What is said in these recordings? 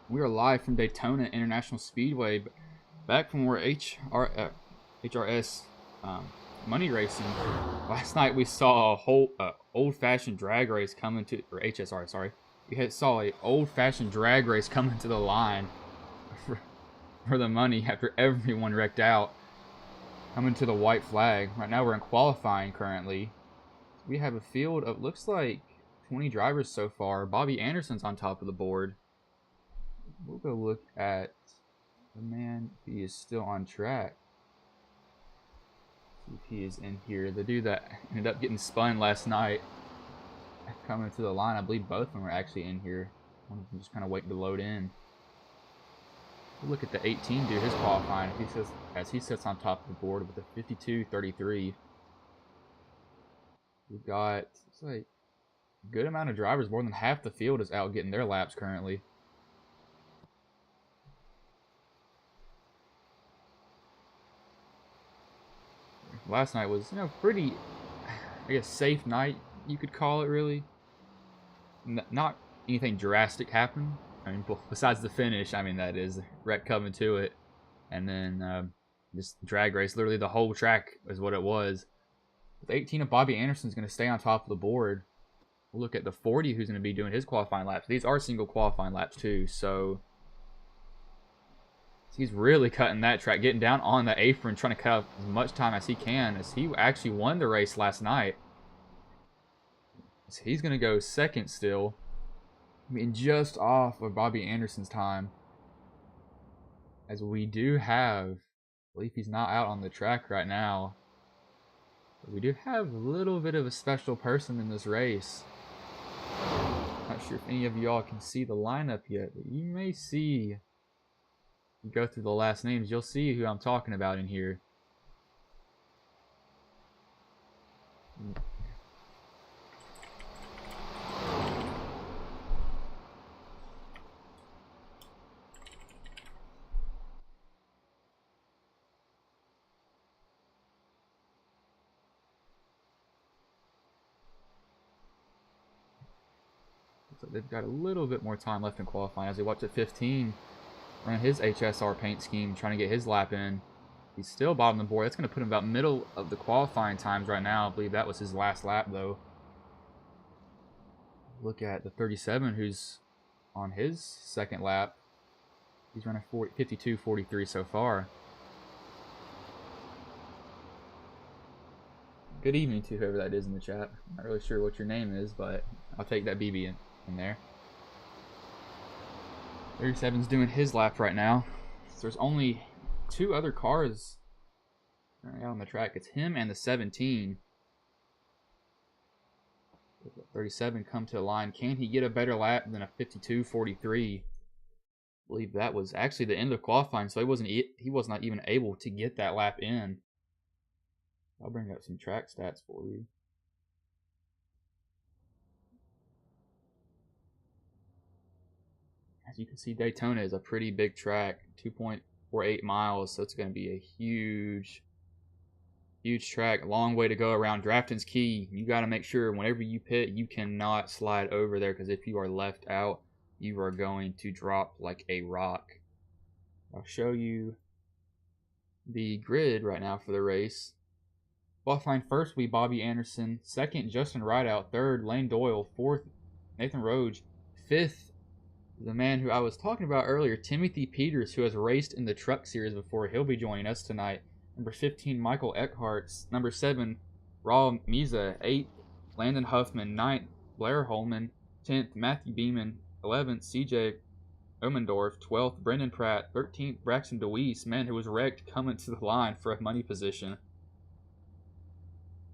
We are live from Daytona International Speedway, back from where HRS money racing. Last night we saw a whole old-fashioned drag race coming to, or HSR, sorry. Saw a old-fashioned drag race coming to the line for the money after everyone wrecked out. Coming to the white flag. Right now we're in qualifying currently. We have a field of, looks like 20 drivers so far. Bobby Anderson's on top of the board. We'll go look at the man. He is still on track. See if he is in here. The dude that ended up getting spun last night coming to the line. I believe both of them are actually in here. One of them just kind of waiting to load in. We'll look at the 18 dude, his qualifying. He says as he sits on top of the board with a 52.33. We've got, it's like a good amount of drivers. More than half the field is out getting their laps currently. Last night was, pretty, I guess, safe night, you could call it, really. Not anything drastic happened. I mean, besides the finish, I mean, that is, wreck coming to it. And then this drag race, literally the whole track is what it was. With 18 of Bobby Anderson's going to stay on top of the board. We'll look at the 40 who's going to be doing his qualifying laps. These are single qualifying laps, too, so he's really cutting that track, getting down on the apron, trying to cut off as much time as he can, as he actually won the race last night. So he's going to go second still. I mean, just off of Bobby Anderson's time. As we do have, I believe he's not out on the track right now. But we do have a little bit of a special person in this race. Not sure if any of y'all can see the lineup yet, but you may see. You go through the last names, you'll see who I'm talking about in here. So they've got a little bit more time left in qualifying as we watch at 15. Run his HSR paint scheme, trying to get his lap in. He's still bottom of the board. That's going to put him about middle of the qualifying times right now. I believe that was his last lap, though. Look at the 37, who's on his second lap. He's running 52.43 so far. Good evening to whoever that is in the chat. I'm not really sure what your name is, but I'll take that BB in there. 37's doing his lap right now. So there's only two other cars out on the track. It's him and the 17. 37 come to the line. Can he get a better lap than a 52.43? I believe that was actually the end of qualifying, so he was not even able to get that lap in. I'll bring up some track stats for you. As you can see, Daytona is a pretty big track, 2.48 miles, so it's going to be a huge track, a long way to go around. Drafting's key. You got to make sure whenever you pit, you cannot slide over there, because if you are left out, you are going to drop like a rock. I'll show you the grid right now for the race. Qualifying first will be Bobby Anderson. Second, Justin Rideout. Third, Lane Doyle. Fourth, Nathan Roge. Fifth, the man who I was talking about earlier, Timothy Peters, who has raced in the Truck Series before. He'll be joining us tonight. Number 15, Michael Eckhart. Number 7, Raul Miza. 8th, Landon Huffman. 9th, Blair Holman. 10th, Matthew Beeman. 11th, CJ Omendorf. 12th, Brendan Pratt. 13th, Braxton DeWeese, man who was wrecked coming to the line for a money position.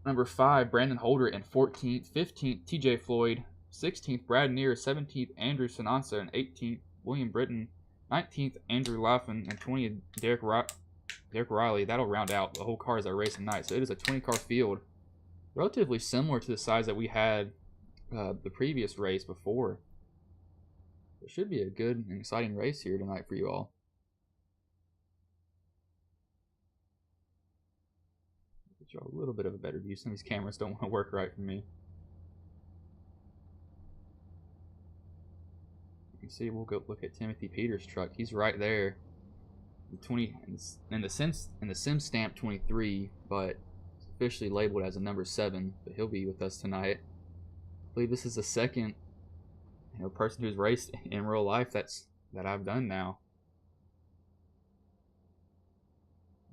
Number 5, Brandon Holder. And 14th, 15th, TJ Floyd. 16th, Brad Neer. 17th, Andrew Sanansa. And 18th, William Britton. 19th, Andrew Laughlin. And 20th, Derek Riley. That'll round out the whole cars that race tonight. So it is a 20-car field. Relatively similar to the size that we had the previous race before. It should be a good and exciting race here tonight for you all. Get y'all a little bit of a better view. Some of these cameras don't want to work right for me. see, we'll go look at Timothy Peters' truck. He's right there. 20 in the sim stamp 23, but it's officially labeled as a number 7. But he'll be with us tonight. I believe this is the second, person who's raced in real life that I've done now.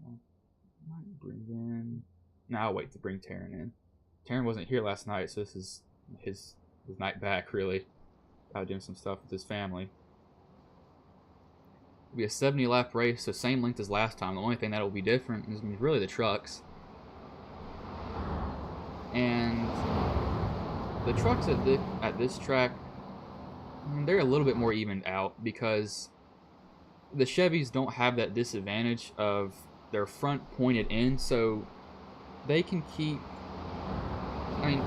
Might bring in. No, I'll wait to bring Taryn in. Taryn wasn't here last night, so this is his night back, really. Out doing some stuff with his family. It'll be a 70 lap race, so same length as last time. The only thing that will be different is really the trucks. And the trucks at this track, they're a little bit more evened out because the Chevys don't have that disadvantage of their front pointed in, so they can keep. I mean,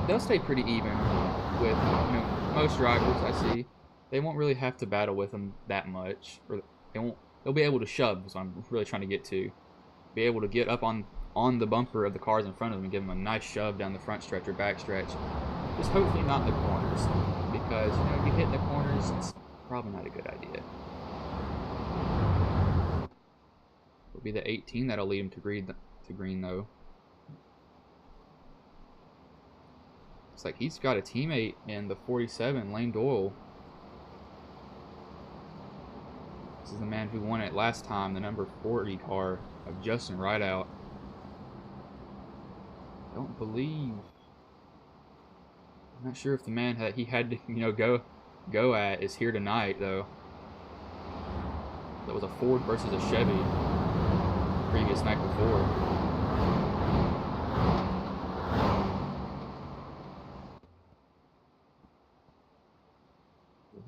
they'll stay pretty even with most drivers I see. They won't really have to battle with them that much, or they'll be able to shove. Is what I'm really trying to get to. Be able to get up on the bumper of the cars in front of them and give them a nice shove down the front stretch or back stretch. Just hopefully not the corners, because if you hit the corners, it's probably not a good idea. It'll be the 18 that'll lead him to green though. Looks like he's got a teammate in the 47, Lane Doyle. This is the man who won it last time, the number 40 car of Justin Rideout. I don't believe. I'm not sure if the man he had to go at is here tonight though. That was a Ford versus a Chevy previous night before.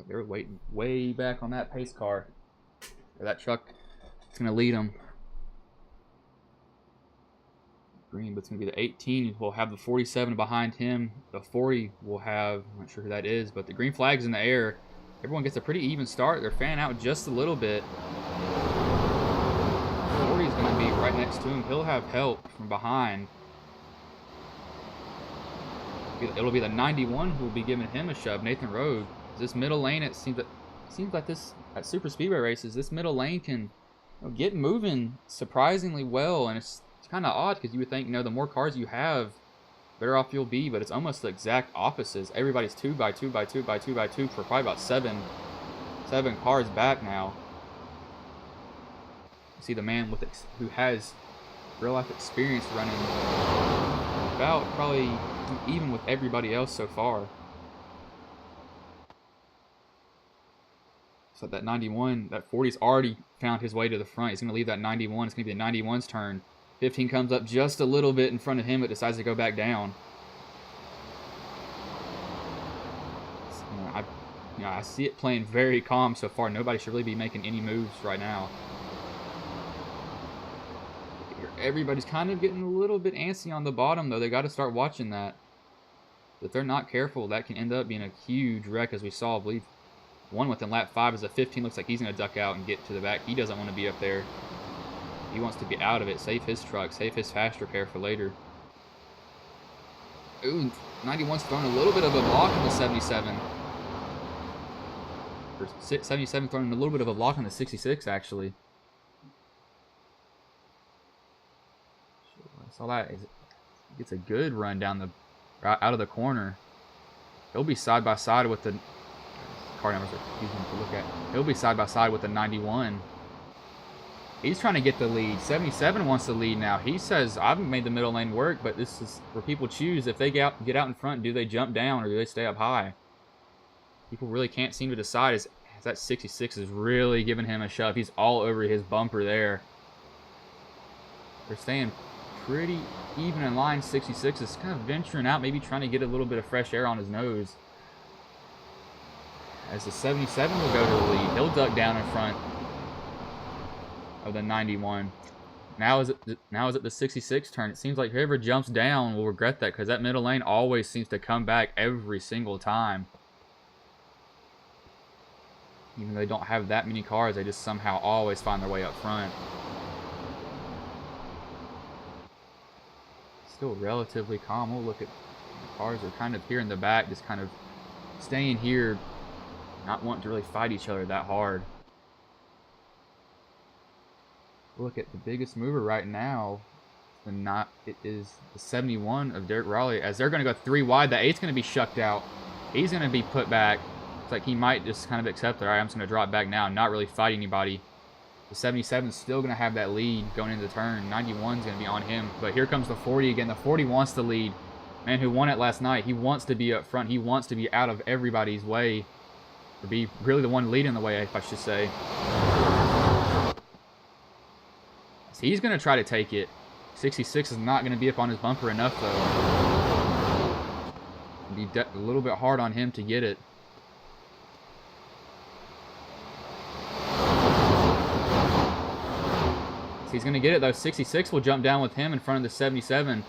They're waiting way back on that pace car. That truck is going to lead them. Green, but it's going to be the 18. We'll have the 47 behind him. The 40 will have, I'm not sure who that is, but the green flag's in the air. Everyone gets a pretty even start. They're fanning out just a little bit. The 40 is going to be right next to him. He'll have help from behind. It'll be the 91 who will be giving him a shove, Nathan Rode. This middle lane, it seems like this at super speedway races, this middle lane can get moving surprisingly well, and it's kind of odd because you would think the more cars you have, better off you'll be, but it's almost the exact opposites. Everybody's 2 by 2 by 2 by 2 by 2 for probably about seven cars back now. You see the man who has real life experience running about probably even with everybody else so far. So that 91, that 40's already found his way to the front. He's going to leave that 91. It's going to be the 91's turn. 15 comes up just a little bit in front of him, but decides to go back down. I see it playing very calm so far. Nobody should really be making any moves right now. Everybody's kind of getting a little bit antsy on the bottom, though. They got to start watching that. If they're not careful, that can end up being a huge wreck, as we saw, I believe. One within lap 5 is a 15. Looks like he's going to duck out and get to the back. He doesn't want to be up there. He wants to be out of it. Save his truck. Save his fast repair for later. Ooh, 91's throwing a little bit of a block on the 77. 77 throwing a little bit of a block on the 66, actually. I saw that. He gets a good run down out of the corner. He'll be side by side with the car numbers are confusing to look at. He'll be side by side with the 91. He's trying to get the lead. 77 wants the lead now. He says, I haven't made the middle lane work, but this is where people choose. If they get out in front, do they jump down or do they stay up high? People really can't seem to decide. As that 66 is really giving him a shove. He's all over his bumper there. They're staying pretty even in line. 66 is kind of venturing out, maybe trying to get a little bit of fresh air on his nose. As the 77 will go to the lead. He'll duck down in front of the 91. Now is it the 66 turn. It seems like whoever jumps down will regret that, because that middle lane always seems to come back every single time. Even though they don't have that many cars, they just somehow always find their way up front. Still relatively calm. We'll look at the cars are kind of here in the back, just kind of staying here not wanting to really fight each other that hard. Look at the biggest mover right now. It is the 71 of Derek Raleigh. As they're going to go 3 wide, the 8's going to be shucked out. He's going to be put back. It's like he might just kind of accept it. All right, I'm just going to drop back now and not really fight anybody. The 77 is still going to have that lead going into the turn. 91 is going to be on him. But here comes the 40 again. The 40 wants the lead. Man who won it last night, he wants to be up front. He wants to be out of everybody's way. Or be really the one leading the way, if I should say. So he's going to try to take it. 66 is not going to be up on his bumper enough, though. It'll be a little bit hard on him to get it. So he's going to get it, though. 66 will jump down with him in front of the 77.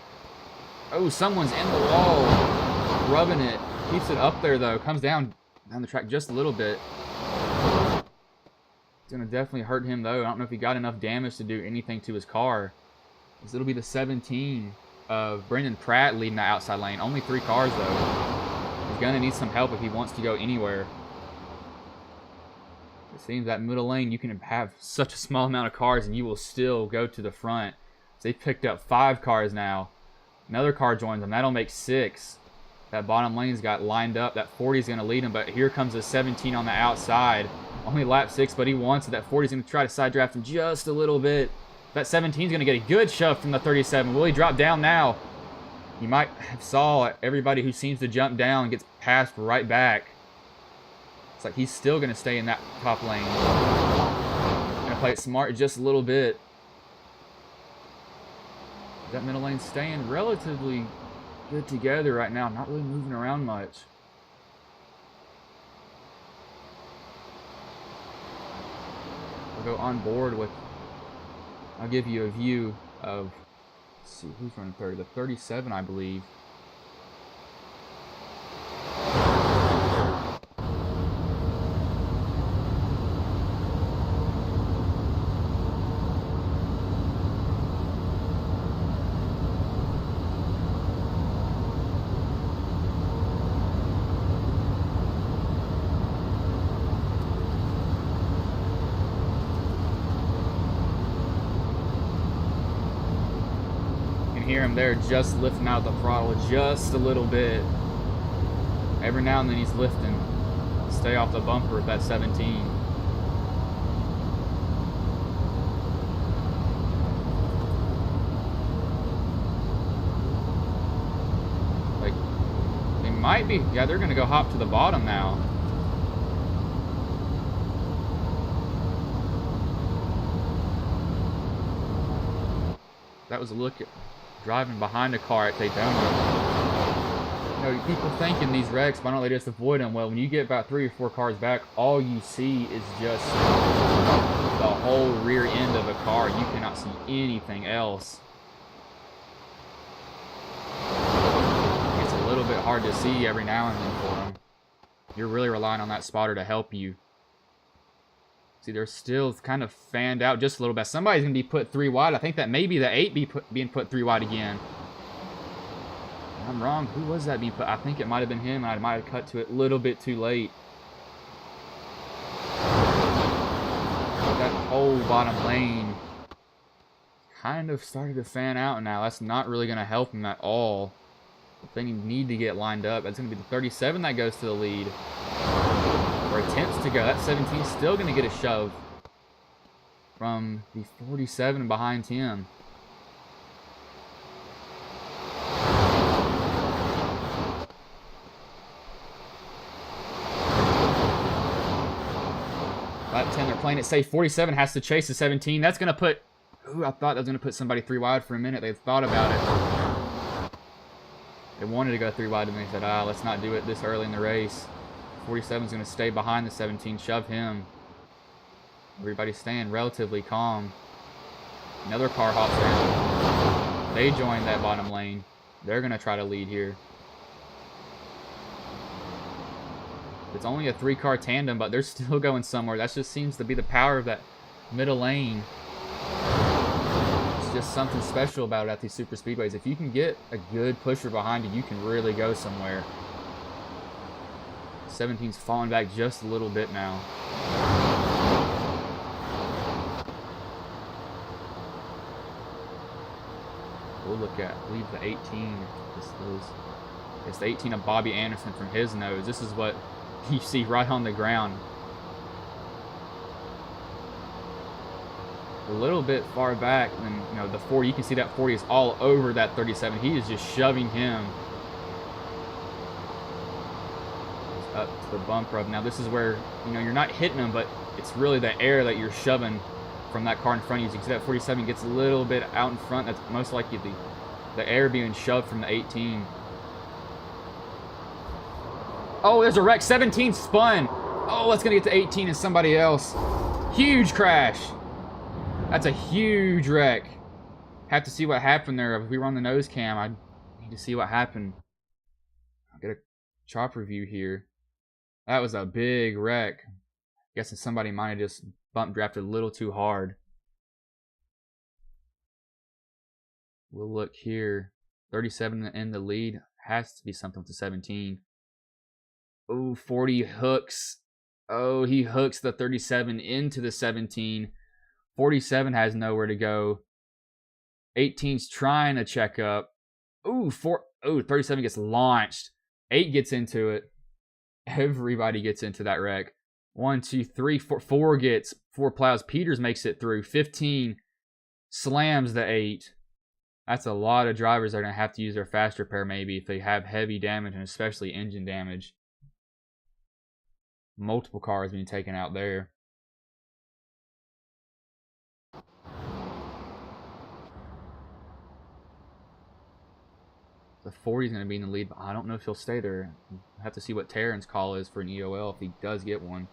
Oh, someone's in the wall. Rubbing it. Keeps it up there, though. Comes down the track just a little bit. It's going to definitely hurt him, though. I don't know if he got enough damage to do anything to his car. It'll be the 17 of Brendan Pratt leading the outside lane. Only 3 cars, though. He's going to need some help if he wants to go anywhere. It seems that middle lane, you can have such a small amount of cars and you will still go to the front. So they picked up 5 cars now. Another car joins them. That'll make 6. That bottom lane's got lined up. That 40 is going to lead him, but here comes a 17 on the outside. Only lap 6, but he wants it. That 40 is going to try to side draft him just a little bit. That 17 is going to get a good shove from the 37. Will he drop down now? You might have saw everybody who seems to jump down gets passed right back. It's like he's still going to stay in that top lane. Going to play it smart just a little bit. That middle lane staying relatively good together right now. Not really moving around much. We'll go on board with... I'll give you a view of, let's see, who's running 30? The 37, I believe. Hear him there just lifting out the throttle just a little bit. Every now and then he's lifting. Stay off the bumper with that 17. Like, they might be, yeah, they're gonna go hop to the bottom now. That was a look at driving behind a car at Daytona. You know, people think in these wrecks, why don't they just avoid them? Well, when you get about 3 or 4 cars back, all you see is just the whole rear end of a car. You cannot see anything else. It's a little bit hard to see every now and then for them. You're really relying on that spotter to help you. See, they're still kind of fanned out just a little bit. Somebody's going to be put 3 wide. I think that maybe the 8 being put 3 wide again. I'm wrong. Who was that being put? I think it might have been him. I might have cut to it a little bit too late. That whole bottom lane kind of started to fan out now. That's not really going to help him at all. They need to get lined up. That's going to be the 37 that goes to the lead. Or attempts to go. That 17 is still going to get a shove from the 47 behind him. Lap 10, they're playing it safe. 47 has to chase the 17. That's going to put... Ooh, I thought that was going to put somebody 3 wide for a minute. They thought about it. They wanted to go 3 wide, and they said, let's not do it this early in the race. 47 is going to stay behind the 17, shove him. Everybody's staying relatively calm. Another car hops in. They join that bottom lane. They're going to try to lead here. It's only a 3-car tandem, but they're still going somewhere. That just seems to be the power of that middle lane. It's just something special about it at these super speedways. If you can get a good pusher behind you, you can really go somewhere. 17's falling back just a little bit now. We'll look at, I believe, the 18. It's the 18 of Bobby Anderson from his nose. This is what you see right on the ground. A little bit far back, and you know the 40. You can see that 40 is all over that 37. He is just shoving him up to the bumper of. Now this is where you're not hitting him, but it's really the air that you're shoving from that car in front of you. As you can see that 47 gets a little bit out in front. That's most likely the air being shoved from the 18. Oh, there's a wreck. 17 spun. Oh, that's gonna get to 18 and somebody else. Huge crash. That's a huge wreck. Have to see what happened there. If we were on the nose cam, I need to see what happened. I'll get a chopper view here. That was a big wreck. Guessing somebody might have just bump drafted a little too hard. We'll look here. 37 in the lead. Has to be something with the 17. Oh, 40 hooks. Oh, he hooks the 37 into the 17. 47 has nowhere to go. 18's trying to check up. Ooh, 37 gets launched. 8 gets into it. Everybody gets into that wreck. 1, 2, 3, 4. 4 plows. Peters makes it through. 15 slams the 8. That's a lot of drivers that are going to have to use their fast repair maybe if they have heavy damage and especially engine damage. Multiple cars being taken out there. The 40 is going to be in the lead, but I don't know if he'll stay there. We'll have to see what Taryn's call is for an EOL if he does get one.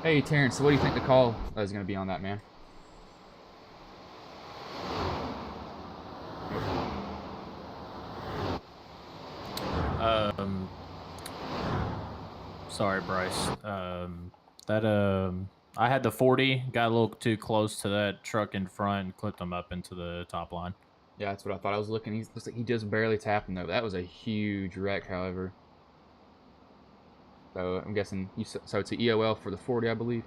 Hey, Taryn, so what do you think the call is going to be on that, man? Sorry, Bryce. I had the 40, got a little too close to that truck in front and clipped him up into the top line. Yeah, that's what I thought. I was looking. He just barely tapped him, though. That was a huge wreck, however. So I'm guessing, so it's an EOL for the 40, I believe.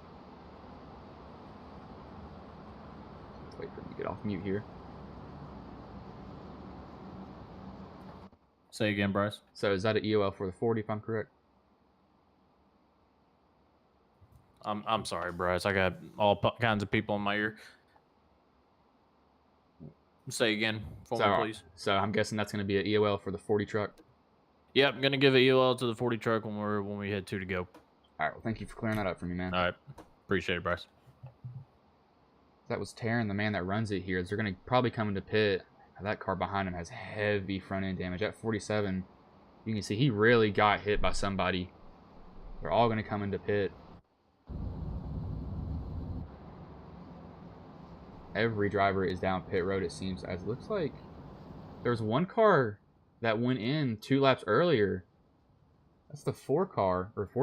Let's wait for him to get off mute here. Say again, Bryce. So is that an EOL for the 40, if I'm correct? I'm sorry, Bryce. I got all kinds of people in my ear. Say again for me, please. So I'm guessing that's going to be an EOL for the 40 truck. Yep, I'm gonna give an EOL to the 40 truck when we hit 2 to go. All right. Well, thank you for clearing that up for me, man. All right, appreciate it, Bryce. That was Taryn, the man that runs it here. They're going to probably come into pit. That car behind him has heavy front end damage. At 47, you can see he really got hit by somebody. They're all going to come into pit. Every driver is down pit road, it seems. As it looks like there's one car that went in 2 laps earlier. That's the 4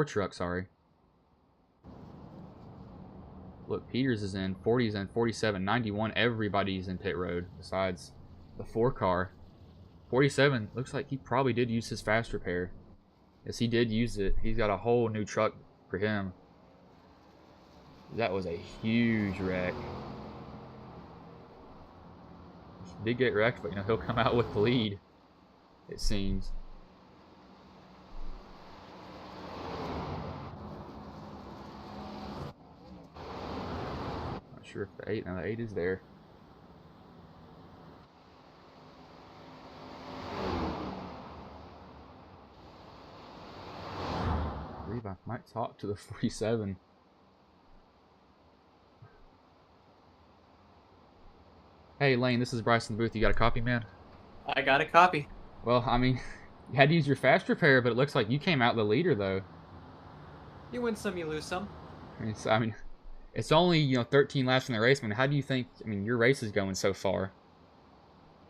truck, sorry. Look, Peters is in, 40's in, 47, 91. Everybody's in pit road besides the 4 car. 47 looks like he probably did use his fast repair. Yes, he did use it. He's got a whole new truck for him. That was a huge wreck. He did get wrecked, but he'll come out with the lead, it seems. Not sure if the 8, now the 8 is there. I believe I might talk to the 47. Hey Lane, this is Bryce in the booth. You got a copy, man? I got a copy. Well, I mean, you had to use your fast repair, but it looks like you came out the leader, though. You win some, you lose some. I mean, it's only 13 laps in the race. I mean, how do you think? I mean, your race is going so far.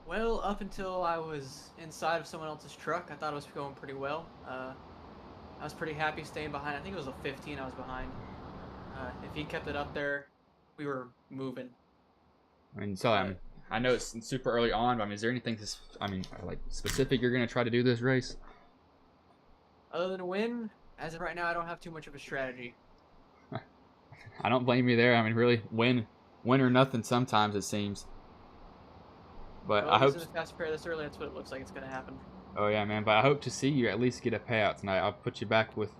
Well, up until I was inside of someone else's truck, I thought it was going pretty well. I was pretty happy staying behind. I think it was a 15 I was behind. If he kept it up there, we were moving. I mean, so I know it's super early on, but I mean, is there anything like specific you're gonna try to do this race? Other than win, as of right now, I don't have too much of a strategy. I don't blame you there. I mean, really, win or nothing sometimes it seems. But Well, I hope. using the fast pair this early, that's what it looks like it's gonna happen. Oh yeah, man. But I hope to see you at least get a payout tonight. I'll put you back with,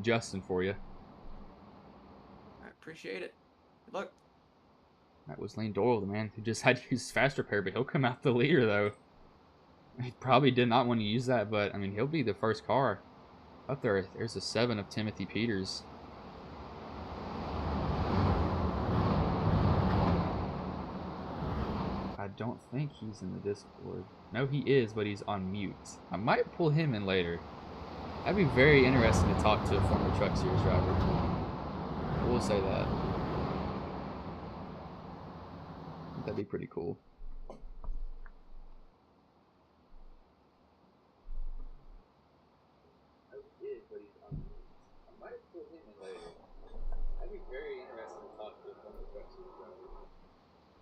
Justin for you. I appreciate it. Good luck. That was Lane Doyle, the man who just had to use fast repair, but he'll come out the leader though. He probably did not want to use that, but I mean, he'll be the first car up there. There's a 7 of Timothy Peters. I don't think he's in the Discord. No, he is, but he's on mute. I might pull him in later. That'd be very interesting to talk to a former Truck Series driver. We'll say that. That'd be pretty cool.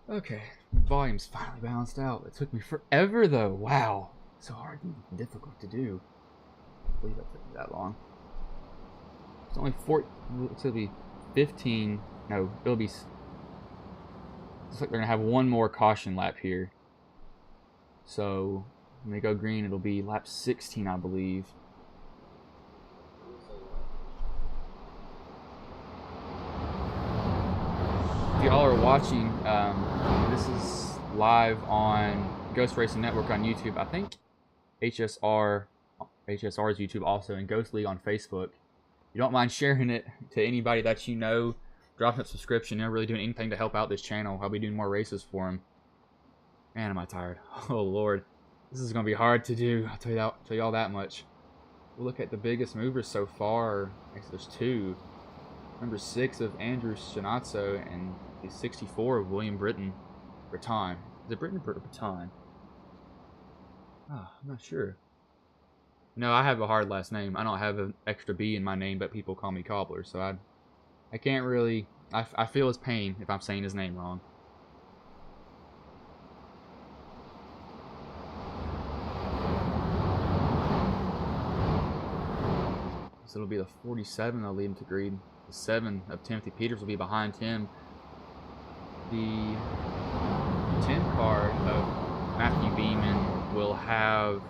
Okay, volume's finally balanced out. It took me forever though. Wow, so hard and difficult to do. I can't believe that took me that long. It's only it'll be 15. No, it'll be. Looks like they're gonna have one more caution lap here. So when they go green, it'll be lap 16, I believe. If y'all are watching, this is live on Ghost Racing Network on YouTube. I think HSR's YouTube also, and Ghost League on Facebook. If you don't mind sharing it to anybody that you know, dropping a subscription. They're really doing anything to help out this channel. I'll be doing more races for them. Man, am I tired. Oh, Lord. This is going to be hard to do. I'll tell y'all that much. We'll look at the biggest movers so far. Actually, there's 2. Number 6 of Andrew Shinatso and the 64 of William Breton. Is it Breton or Breton? Oh, I'm not sure. No, I have a hard last name. I don't have an extra B in my name, but people call me Cobbler, so I can't really... I feel his pain if I'm saying his name wrong. So it'll be the 47 that'll lead him to green. The 7 of Timothy Peters will be behind him. The 10 car of Matthew Beeman will have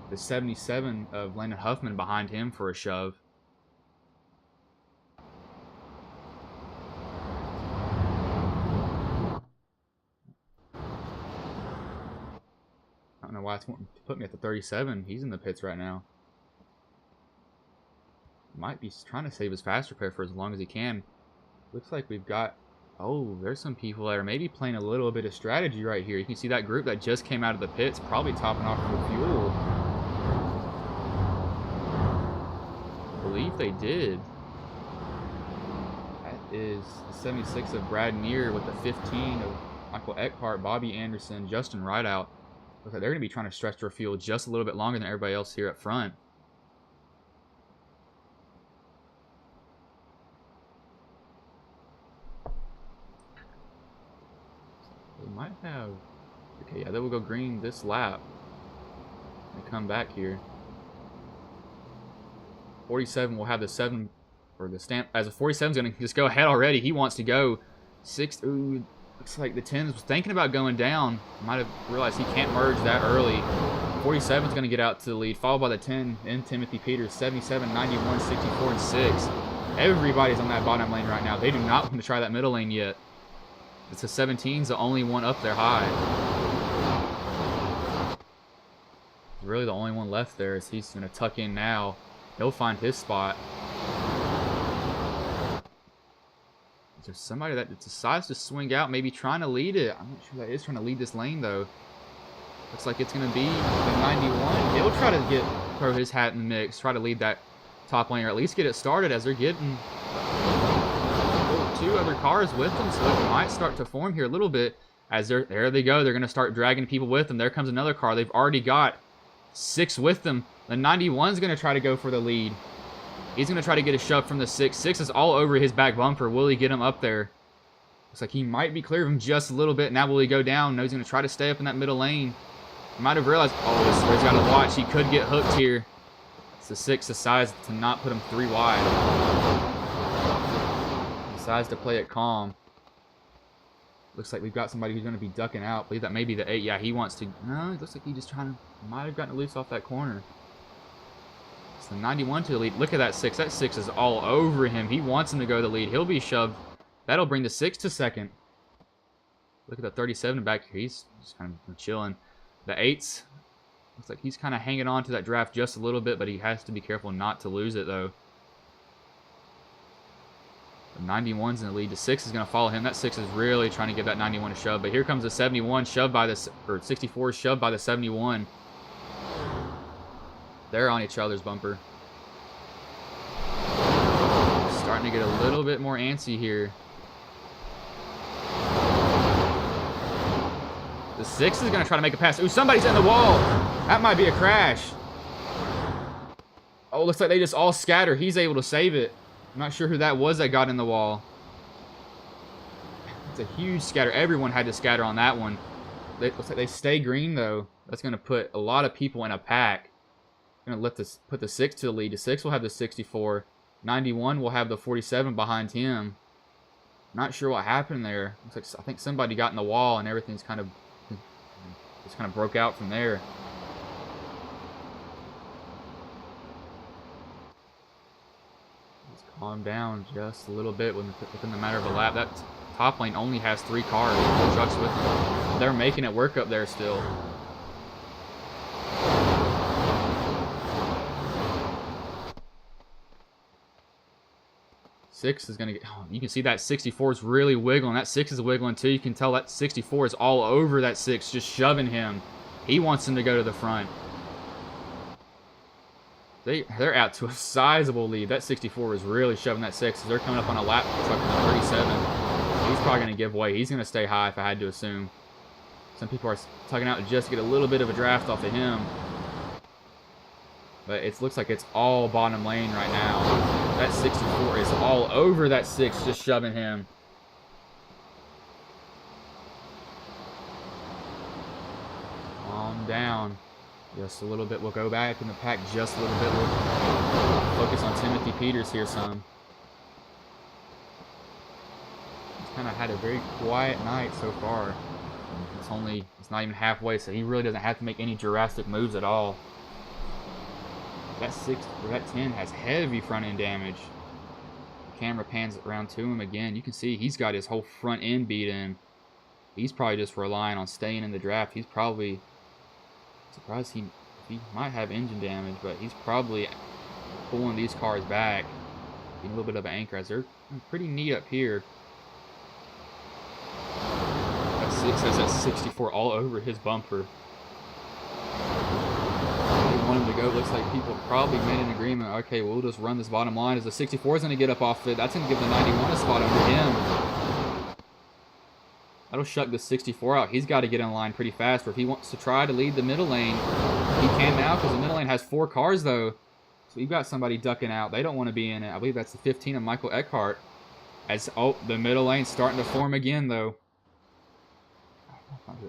the 77 of Landon Huffman behind him for a shove. I don't know why it's wanting to put me at the 37. He's in the pits right now. Might be trying to save his fast repair for as long as he can. Looks like we've got... Oh, there's some people that are maybe playing a little bit of strategy right here. You can see that group that just came out of the pits, probably topping off for fuel. I believe they did. That is the 76 of Brad Neer with the 15 of Michael Eckhart, Bobby Anderson, Justin Rideout. Looks like they're going to be trying to stretch their fuel just a little bit longer than everybody else here up front. We might have... Okay, yeah, they will go green this lap. They come back here. 47 will have the 7, or the stamp, as a 47 is going to just go ahead already. He wants to go 6. Ooh, looks like the 10 was thinking about going down. Might have realized he can't merge that early. 47 is going to get out to the lead, followed by the 10 in Timothy Peters, 77, 91, 64, and 6. Everybody's on that bottom lane right now. They do not want to try that middle lane yet. It's a 17's the only one up there high. Really the only one left there is he's going to tuck in now. He'll find his spot. Is there somebody that decides to swing out, maybe trying to lead it? I'm not sure that is trying to lead this lane though. Looks like it's going to be the 91. He'll try to throw his hat in the mix, try to lead that top lane, or at least get it started as they're getting... 2 other cars with them, so it might start to form here a little bit. As there they go. They're going to start dragging people with them. There comes another car. They've already got 6 with them. The 91's going to try to go for the lead. He's going to try to get a shove from the 6. 6 is all over his back bumper. Will he get him up there? Looks like he might be clear of him just a little bit. Now will he go down? No, he's going to try to stay up in that middle lane. He might have realized, oh, this is where he's got to watch. He could get hooked here. It's the 6 decides to not put him 3 wide. Decides to play it calm. Looks like we've got somebody who's going to be ducking out. I believe that may be the 8. Yeah, he wants to. No, it looks like he just might have gotten loose off that corner. It's the 91 to the lead. Look at that 6. That 6 is all over him. He wants him to go to the lead. He'll be shoved. That'll bring the 6 to second. Look at the 37 back here. He's just kind of chilling. The 8's. Looks like he's kind of hanging on to that draft just a little bit, but he has to be careful not to lose it, though. The 91's in the lead. The 6 is going to follow him. That 6 is really trying to give that 91 a shove. But here comes the 71 shoved by the, or 64 shoved by the 71. They're on each other's bumper. Starting to get a little bit more antsy here. The 6 is going to try to make a pass. Ooh, somebody's in the wall. That might be a crash. Oh, looks like they just all scatter. He's able to save it. I'm not sure who that was that got in the wall. It's a huge scatter. Everyone had to scatter on that one. Looks like they stay green, though. That's going to put a lot of people in a pack. Going to put the 6 to the lead. The 6 will have the 64. 91 will have the 47 behind him. Not sure what happened there. Looks like, I think somebody got in the wall and everything's kind of just kind of broke out from there. Let's calm down just a little bit within the matter of a lap. That top lane only has 3 cars. The trucks with them. They're making it work up there still. Six is going to get... Oh, you can see that 64 is really wiggling. That 6 is wiggling too. You can tell that 64 is all over that 6, just shoving him. He wants him to go to the front. They're out to a sizable lead. That 64 is really shoving that 6. They're coming up on a lap truck with 37. He's probably going to give way. He's going to stay high if I had to assume. Some people are tugging out just to get a little bit of a draft off of him. But it looks like it's all bottom lane right now. That 64 is all over that 6, just shoving him. Calm down. Just a little bit. We'll go back in the pack just a little bit. We'll focus on Timothy Peters here some. He's kind of had a very quiet night so far. It's not even halfway, so he really doesn't have to make any drastic moves at all. That 6 or that 10 has heavy front end damage. The camera pans around to him again. You can see he's got his whole front end beat in. He's probably just relying on staying in the draft. He's probably surprised he might have engine damage, but he's probably pulling these cars back. Getting a little bit of an anchor as they're pretty neat up here. That 6 has that 64 all over his bumper. Want him to go. Looks like people probably made an agreement. Okay, we'll just run this bottom line. As the 64 is going to get up off it, that's going to give the 91 a spot under him. That'll shut the 64 out. He's got to get in line pretty fast, or if he wants to try to lead the middle lane, he can now, because the middle lane has 4 cars, though. So you've got somebody ducking out. They don't want to be in it. I believe that's the 15 of Michael Eckhart. As, oh, the middle lane's starting to form again, though.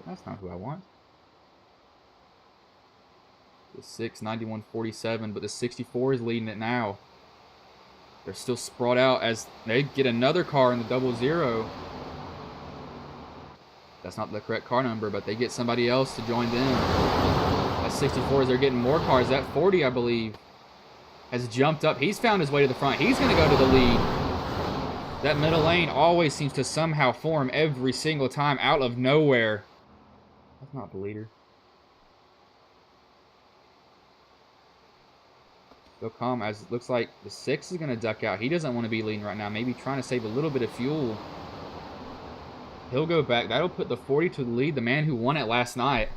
That's not who I want. The 6, 91, 47, but the 64 is leading it now. They're still sprawled out as they get another car in the 00. That's not the correct car number, but they get somebody else to join them. That 64 is they're getting more cars. That 40, I believe, has jumped up. He's found his way to the front. He's going to go to the lead. That middle lane always seems to somehow form every single time out of nowhere. That's not the leader. They'll come as it looks like the 6 is going to duck out. He doesn't want to be leading right now. Maybe trying to save a little bit of fuel. He'll go back. That'll put the 40 to the lead. The man who won it last night.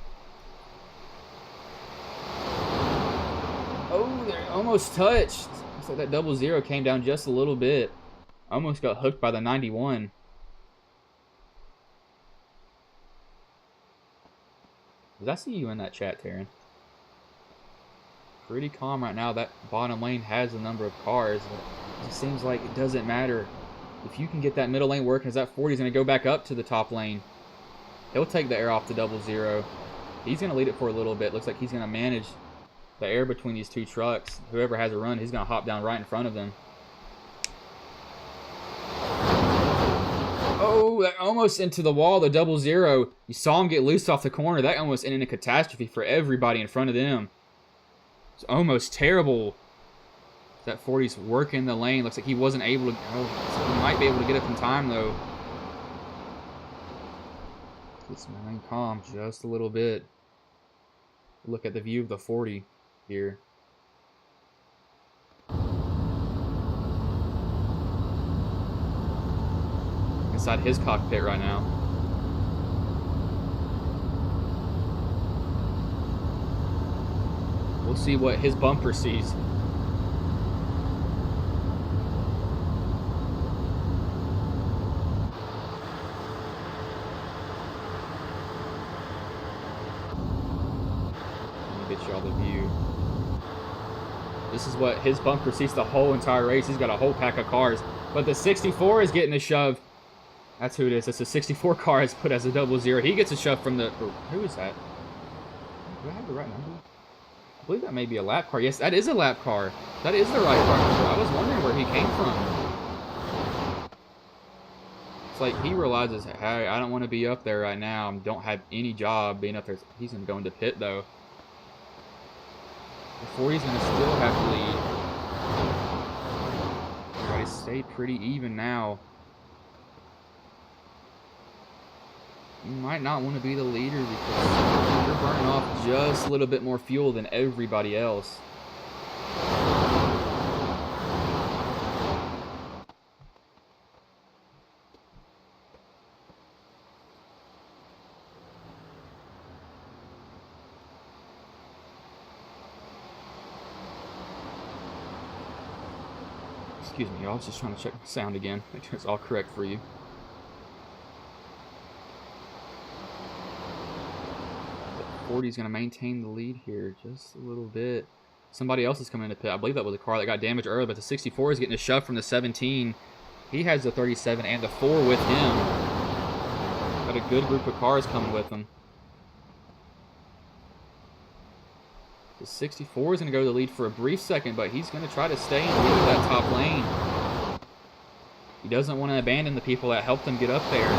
Oh, they're almost touched. Looks like that 00 came down just a little bit. Almost got hooked by the 91. Did I see you in that chat, Taryn? Pretty calm right now. That bottom lane has a number of cars. It seems like it doesn't matter If you can get that middle lane working, as that 40 is going to go back up to the top lane. He'll take the air off the 00. He's going to lead it for a little bit. Looks like he's going to manage the air between these two trucks. Whoever has a run, he's going to hop down right in front of them. Oh, that almost into the wall, the 00. You saw him get loose off the corner. That almost ended in a catastrophe for everybody in front of them. It's almost terrible. That 40's working the lane. Looks like he wasn't able to. Oh, he might be able to get up in time, though. Let's remain calm just a little bit. Look at the view of the 40 here. Inside his cockpit right now. We'll see what his bumper sees. Let me get y'all the view. This is what his bumper sees the whole entire race. He's got a whole pack of cars. But the 64 is getting a shove. That's who it is. It's a 64 car is put as a 00. He gets a shove from the... Who is that? Do I have the right number? I believe that may be a lap car. Yes, that is a lap car. That is the right car number. I was wondering where he came from. It's like he realizes, hey, I don't want to be up there right now. I don't have any job being up there. He's going to go into pit, though. Before he's going to still have to lead. Everybody stay pretty even now. You might not want to be the leader because you're burning off just a little bit more fuel than everybody else. Excuse me, y'all. I was just trying to check my sound again. Make sure it's all correct for you. The 40's going to maintain the lead here just a little bit. Somebody else is coming into pit. I believe that was a car that got damaged earlier, but the 64 is getting a shove from the 17. He has the 37 and the 4 with him. Got a good group of cars coming with him. The 64 is going to go to the lead for a brief second, but he's going to try to stay and lead that top lane. He doesn't want to abandon the people that helped him get up there.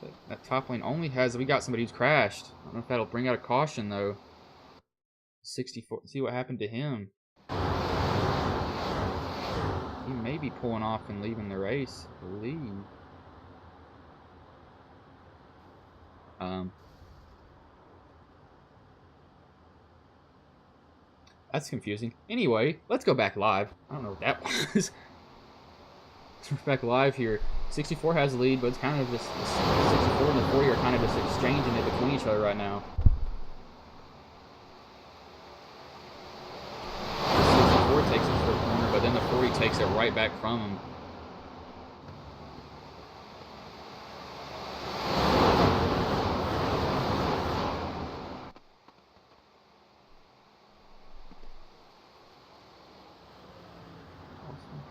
But that top lane only has... We got somebody who's crashed. I don't know if that'll bring out a caution, though. 64... See what happened to him. He may be pulling off and leaving the race, I believe. That's confusing. Anyway, let's go back live. I don't know what that was. Let's back live here. 64 has the lead, but it's kind of just... 64 and the 40 are kind of just exchanging it between each other right now. 64 takes it for a corner, but then the 40 takes it right back from him.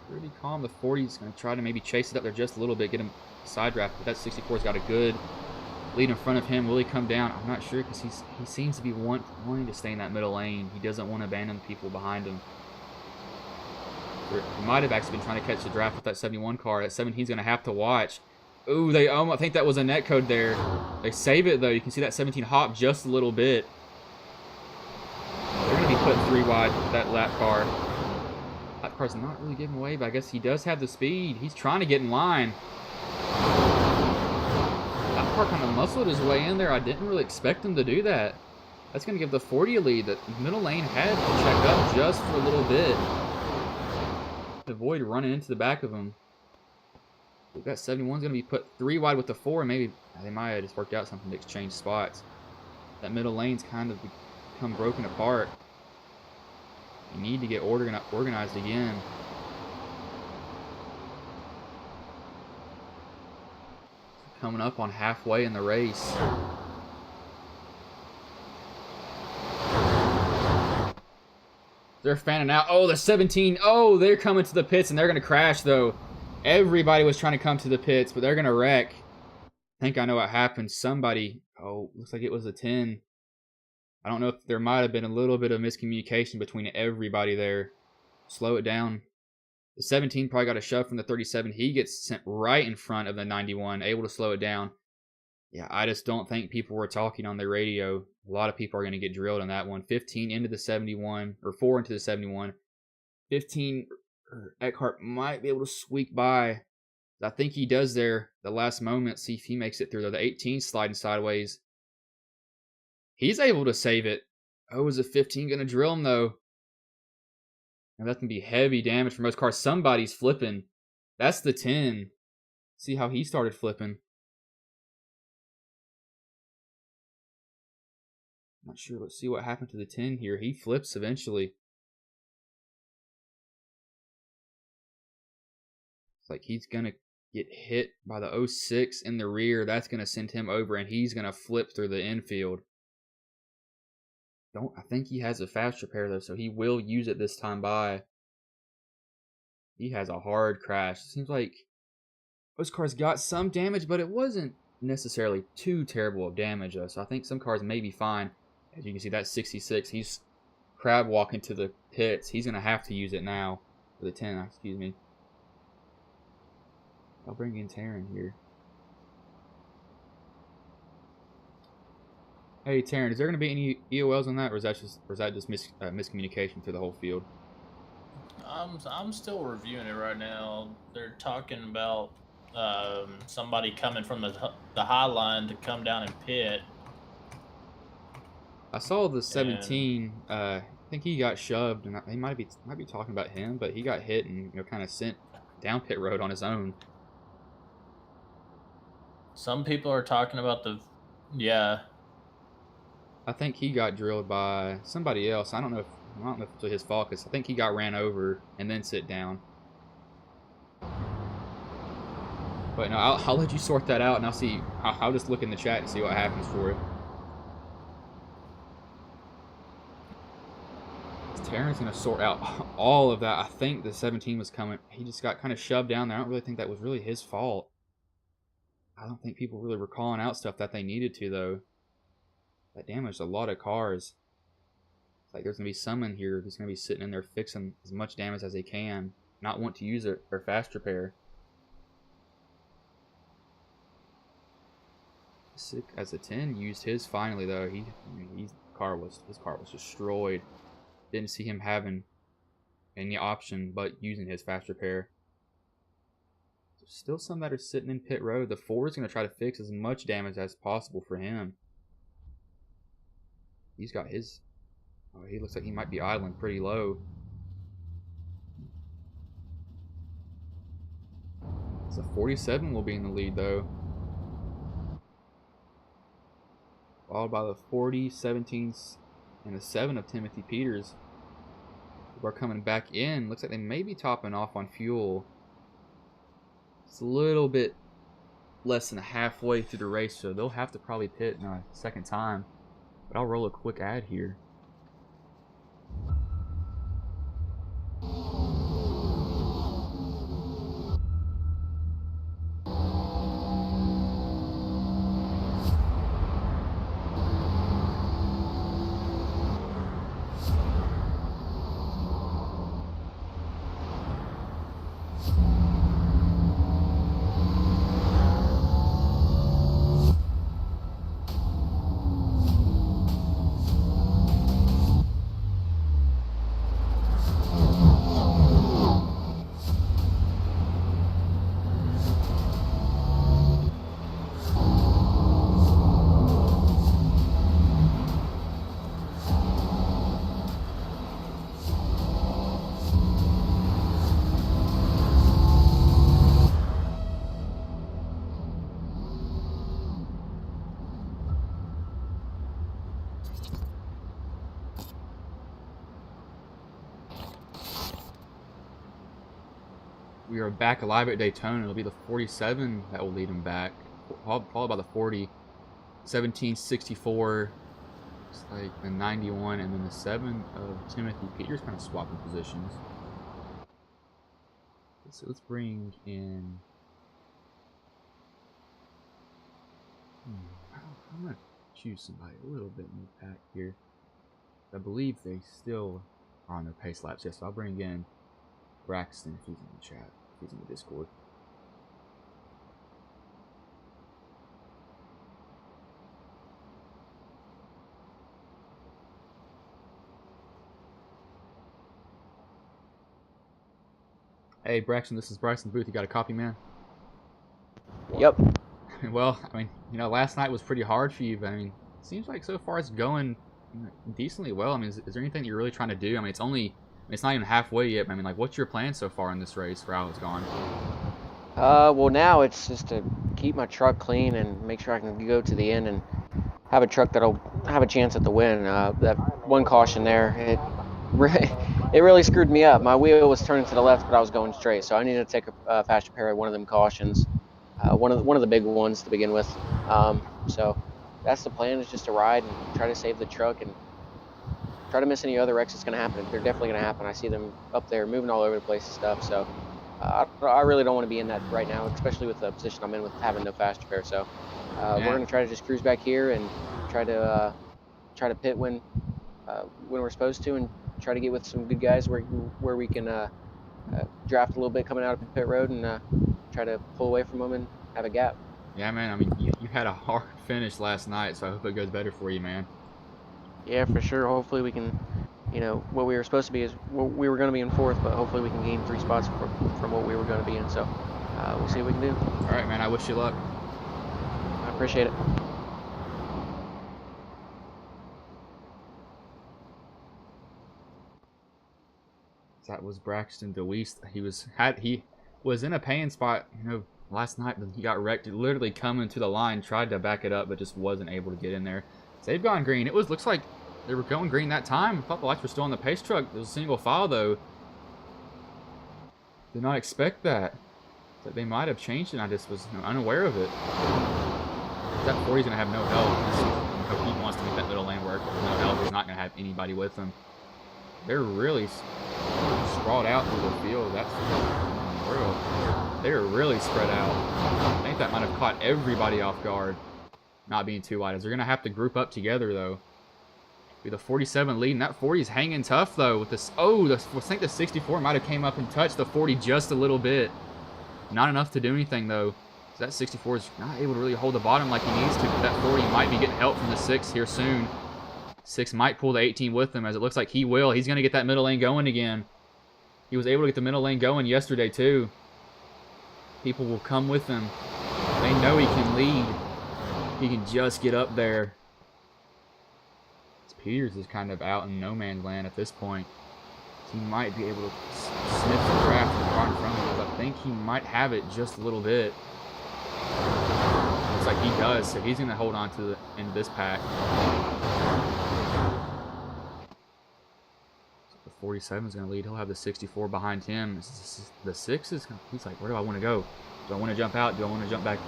Pretty calm. The 40 is going to try to maybe chase it up there just a little bit, get him side draft, but that 64's got a good lead in front of him. Will he come down? I'm not sure because he seems to be wanting to stay in that middle lane. He doesn't want to abandon the people behind him. He might have actually been trying to catch the draft with that 71 car. That 17's going to have to watch. Ooh, I think that was a net code there. They save it though. You can see that 17 hop just a little bit. They're going to be putting 3 wide with that lap car. That car's not really giving away, but I guess he does have the speed. He's trying to get in line. That car kind of muscled his way in there. I didn't really expect him to do that. That's going to give the 40 a lead. The middle lane had to check up just for a little bit to avoid running into the back of him. That 71's going to be put 3 wide with the 4, and maybe they might have just worked out something to exchange spots. That middle lane's kind of become broken apart. You need to get organized again. Coming up on halfway in the race. They're fanning out. Oh, the 17. Oh, they're coming to the pits, and they're going to crash, though. Everybody was trying to come to the pits, but they're going to wreck. I think I know what happened. Somebody... Oh, looks like it was a 10. I don't know if there might have been a little bit of miscommunication between everybody there. Slow it down. The 17 probably got a shove from the 37. He gets sent right in front of the 91, able to slow it down. Yeah, I just don't think people were talking on the radio. A lot of people are going to get drilled on that one. 15 into the 71, or 4 into the 71. 15, Eckhart might be able to squeak by. I think he does there the last moment. See if he makes it through, though. The 18 sliding sideways. He's able to save it. Oh, is the 15 going to drill him, though? And that can be heavy damage for most cars. Somebody's flipping. That's the 10. See how he started flipping. Not sure. Let's see what happened to the 10 here. He flips eventually. It's like he's going to get hit by the 06 in the rear. That's going to send him over, and he's going to flip through the infield. I think he has a fast repair, though, so he will use it this time by. He has a hard crash. It seems like most cars got some damage, but it wasn't necessarily too terrible of damage, though. So I think some cars may be fine. As you can see, that's 66. He's crab walking to the pits. He's going to have to use it now. For the 10, excuse me. I'll bring in Taryn here. Hey, Taryn, is there going to be any EOLs on that, or is that just miscommunication through the whole field? I'm still reviewing it right now. They're talking about somebody coming from the high line to come down and pit. I saw the 17. I think he got shoved, and they might be talking about him, but he got hit and kind of sent down pit road on his own. Some people are talking about I think he got drilled by somebody else. I don't know if it was his fault, because I think he got ran over and then sit down. But no, I'll let you sort that out, and I'll just look in the chat and see what happens for it. Taryn's going to sort out all of that. I think the 17 was coming. He just got kind of shoved down there. I don't really think that was really his fault. I don't think people really were calling out stuff that they needed to, though. That damaged a lot of cars. It's like there's going to be some in here who's going to be sitting in there fixing as much damage as they can. Not want to use it for fast repair. Sick as a 10 used his finally, though. His car was destroyed. Didn't see him having any option but using his fast repair. There's still some that are sitting in pit road. The 4 is going to try to fix as much damage as possible for him. He's got his... Oh, he looks like he might be idling pretty low. So 47 will be in the lead, though. Followed by the 40, 17s, and the 7 of Timothy Peters. People are coming back in. Looks like they may be topping off on fuel. It's a little bit less than halfway through the race, so they'll have to probably pit a second time. But I'll roll a quick ad here. We are back alive at Daytona. It'll be the 47 that will lead him back, followed by the 40, 17, 64, Looks like the 91 and then the 7 of Timothy Peters kind of swapping positions. So let's bring in... I'm going to choose somebody a little bit more packed here. I believe they still are on their pace laps. Yes, so I'll bring in Braxton if he's in the chat, if he's in the Discord. Hey Braxton, this is Bryson Booth. You got a copy, man? Yep. Well, I mean, you know, last night was pretty hard for you, but I mean, it seems like so far it's going decently well. I mean, is there anything that you're really trying to do? I mean, it's not even halfway yet. But I mean, like, what's your plan so far in this race for how it's gone? Well, now it's just to keep my truck clean and make sure I can go to the end and have a truck that'll have a chance at the win. That one caution there, it really screwed me up. My wheel was turning to the left, but I was going straight, so I needed to take a fast repair at one of them cautions, one of the big ones to begin with. So that's the plan, is just to ride and try to save the truck and try to miss any other wrecks that's going to happen. They're definitely going to happen. I see them up there moving all over the place and stuff. So I really don't want to be in that right now, especially with the position I'm in with having no fast repair. So we're going to try to just cruise back here and try to pit when we're supposed to, and try to get with some good guys where we can draft a little bit coming out of pit road and try to pull away from them and have a gap. Yeah, man. I mean, you had a hard finish last night, so I hope it goes better for you, man. Yeah, for sure. Hopefully we can, you know, what we were supposed to be is we were going to be in 4th, but hopefully we can gain 3 spots from what we were going to be in. So we'll see what we can do. All right, man. I wish you luck. I appreciate it. That was Braxton DeWeese. He was in a paying spot, you know, last night, but he got wrecked. Literally coming to the line, tried to back it up, but just wasn't able to get in there. So they've gone green. Looks like they were going green that time. I thought the lights were still on the pace truck. There was a single file though. Did not expect that. So they might have changed it. I just was unaware of it. That 40's gonna have no help. He wants to make that middle lane work. No help. He's not gonna have anybody with him. They're really sprawled out through the field. That's real. They're really spread out. I think that might have caught everybody off guard, not being too wide. They're going to have to group up together, though. With the 47 leading. That 40 is hanging tough, though. With this, I think the 64 might have came up and touched the 40 just a little bit. Not enough to do anything, though. So that 64 is not able to really hold the bottom like he needs to. But that 40 might be getting help from the 6 here soon. 6 might pull the 18 with him, as it looks like he will. He's going to get that middle lane going again. He was able to get the middle lane going yesterday, too. People will come with him. They know he can lead. He can just get up there. Peters is kind of out in no man's land at this point. He might be able to sniff the draft far in front of him, but I think he might have it just a little bit. Looks like he does, so he's going to hold on to the end of this pack. 47 is going to lead. He'll have the 64 behind him. The 6 is, he's like, where do I want to go? Do I want to jump out? Do I want to jump back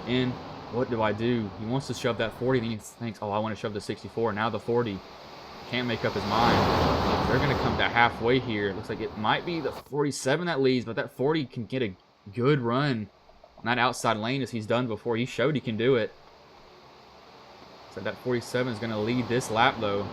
in? What do I do? He wants to shove that 40, then he thinks, oh, I want to shove the 64. Now the 40 can't make up his mind. They're going to come to halfway here. It looks like it might be the 47 that leads, but that 40 can get a good run on that outside lane as he's done before. He showed he can do it. So that 47 is going to lead this lap, though.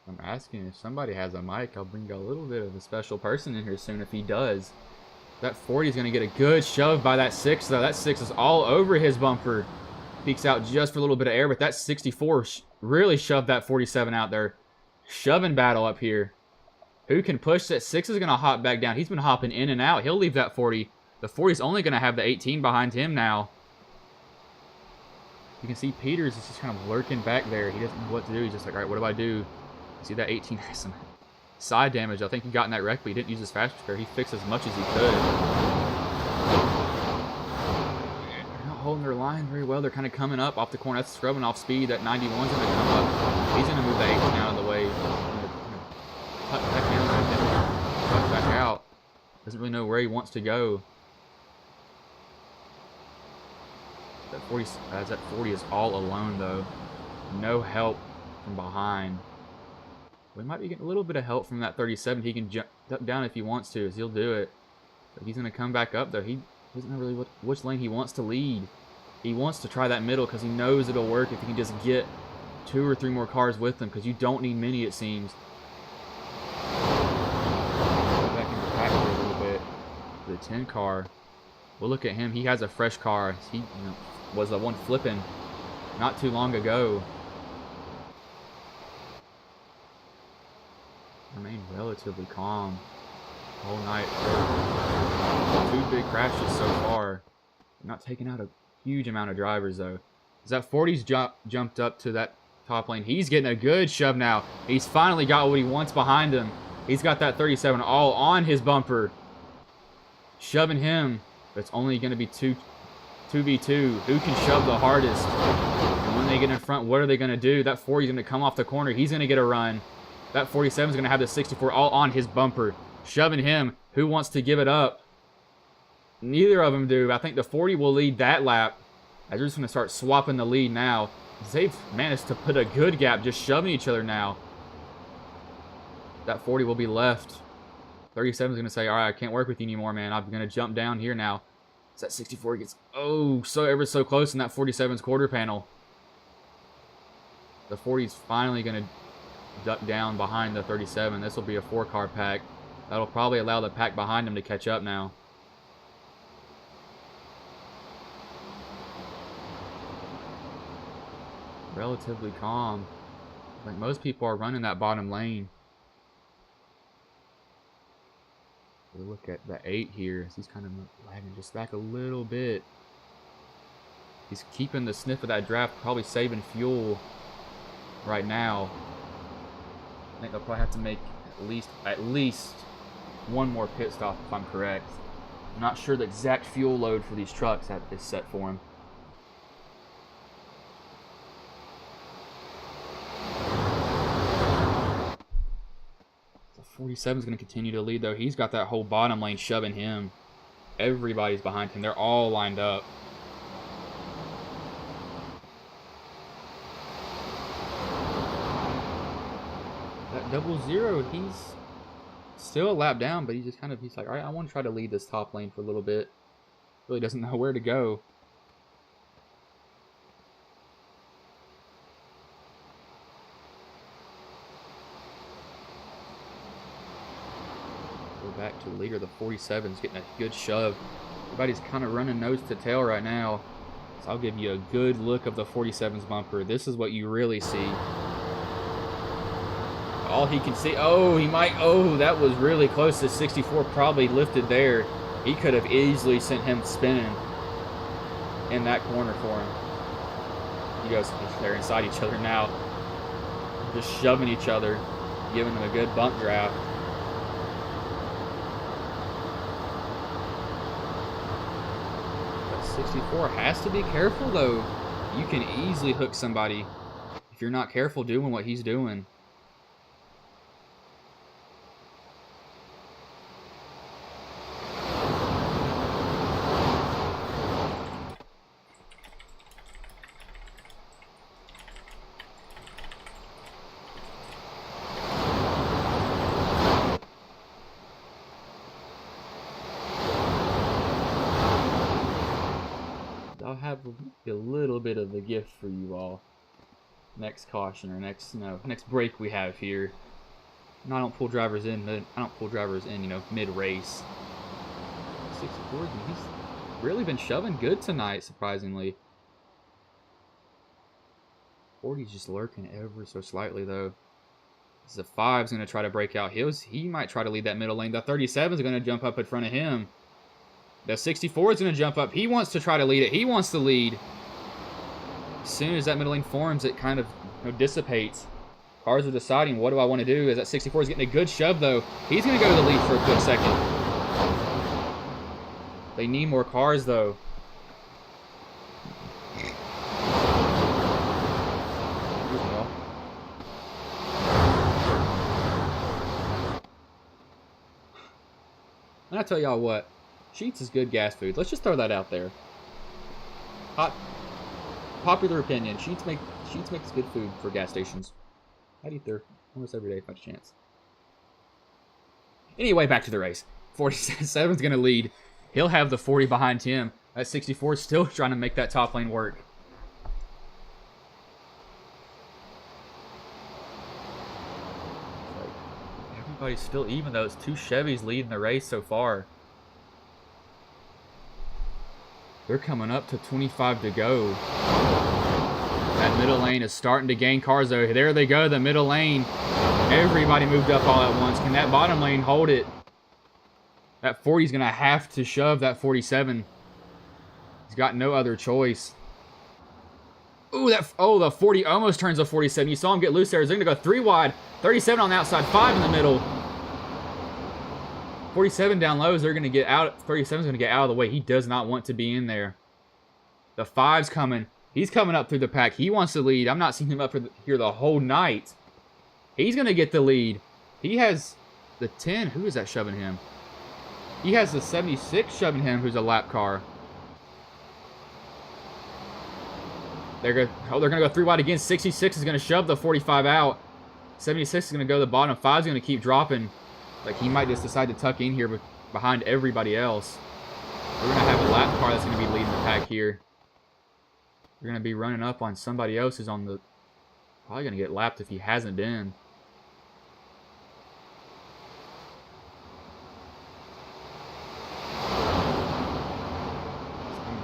I'm asking if somebody has a mic. I'll bring a little bit of a special person in here soon if he does. That 40 is going to get a good shove by that 6, though. That 6 is all over his bumper. Peeks out just for a little bit of air, but that 64 really shoved that 47 out there. Shoving battle up here. Who can push that? 6 is going to hop back down. He's been hopping in and out. He'll leave that 40. The 40 is only going to have the 18 behind him now. You can see Peters is just kind of lurking back there. He doesn't know what to do. He's just like, all right, what do I do? See that 18 has some side damage. I think he got in that wreck, but he didn't use his fast repair. He fixed as much as he could. their line very well. They're kind of coming up off the corner. That's scrubbing off speed. That 91's going to come up. He's going to move the 18 out of the way. Cut back in and cut back out. Doesn't really know where he wants to go. That 40 is all alone though. No help from behind. We might be getting a little bit of help from that 37. He can jump down if he wants to, so he'll do it. But he's going to come back up though. He doesn't know really which lane he wants to lead. He wants to try that middle because he knows it'll work if he can just get 2 or 3 more cars with him, because you don't need many, it seems. Go back into pack here a little bit. The 10 car. We'll look at him. He has a fresh car. He was the one flipping not too long ago. Remain relatively calm all night. 2 big crashes so far. Not taking out a huge amount of drivers though. As that 40's jumped up to that top lane. He's getting a good shove now. He's finally got what he wants behind him. He's got that 37 all on his bumper. Shoving him. But it's only going to be 2v2. Who can shove the hardest? And when they get in front, what are they going to do? That 40's going to come off the corner. He's going to get a run. That 47 is going to have the 64 all on his bumper. Shoving him. Who wants to give it up? Neither of them do. I think the 40 will lead that lap. As they're just going to start swapping the lead now. They've managed to put a good gap just shoving each other now. That 40 will be left. 37 is going to say, all right, I can't work with you anymore, man. I'm going to jump down here now. As that 64 gets, ever so close in that 47's quarter panel. The 40's finally going to duck down behind the 37. This will be a 4-car pack. That'll probably allow the pack behind him to catch up now. Relatively calm. Like most people are running that bottom lane. We look at the 8 here. He's kind of lagging just back a little bit. He's keeping the sniff of that draft, probably saving fuel right now. I think they'll probably have to make at least one more pit stop if I'm correct. I'm not sure the exact fuel load for these trucks that is set for him. The 47 is going to continue to lead though. He's got that whole bottom lane shoving him. Everybody's behind him. They're all lined up. That 00, he's still a lap down, but he's like, all right, I want to try to lead this top lane for a little bit. Really doesn't know where to go. Go back to the leader. The 47's getting a good shove. Everybody's kind of running nose to tail right now. So I'll give you a good look of the 47's bumper. This is what you really see. All he can see, that was really close to 64, probably lifted there. He could have easily sent him spinning in that corner for him. You guys, they're inside each other now. Just shoving each other, giving them a good bump draft. But 64 has to be careful though. You can easily hook somebody if you're not careful doing what he's doing. I'll have a little bit of a gift for you all. Next caution or next break we have here. And I don't pull drivers in, mid-race. 64, he's really been shoving good tonight, surprisingly. 40's just lurking ever so slightly though. The 5's going to try to break out. He might try to lead that middle lane. The 37's going to jump up in front of him. The 64 is going to jump up. He wants to try to lead it. He wants to lead. As soon as that middle lane forms, it kind of dissipates. Cars are deciding, what do I want to do? As that 64 is getting a good shove, though. He's going to go to the lead for a good second. They need more cars, though. And I tell y'all what, Sheetz is good gas food. Let's just throw that out there. Popular opinion, Sheetz makes good food for gas stations. I'd eat there almost every day if I had a chance. Anyway, back to the race. 47's going to lead. He'll have the 40 behind him. That 64 is still trying to make that top lane work. Everybody's still even, though. It's 2 Chevys leading the race so far. They're coming up to 25 to go. That middle lane is starting to gain cars, though. There they go, the middle lane. Everybody moved up all at once. Can that bottom lane hold it? That 40 is going to have to shove that 47. He's got no other choice. Ooh, the 40 almost turns a 47. You saw him get loose there. They're going to go 3 wide. 37 on the outside, 5 in the middle. 47 down low, they're going to get out. 37 is going to get out of the way. He does not want to be in there. The 5's coming. He's coming up through the pack. He wants to lead. I'm not seeing him up here the whole night. He's going to get the lead. He has the 10. Who is that shoving him? He has the 76 shoving him, who's a lap car. They're going to go 3 wide again. 66 is going to shove the 45 out. 76 is going to go to the bottom. 5 is going to keep dropping. Like, he might just decide to tuck in here behind everybody else. We're going to have a lap car that's going to be leading the pack here. We're going to be running up on somebody else who's on the... Probably going to get lapped if he hasn't been.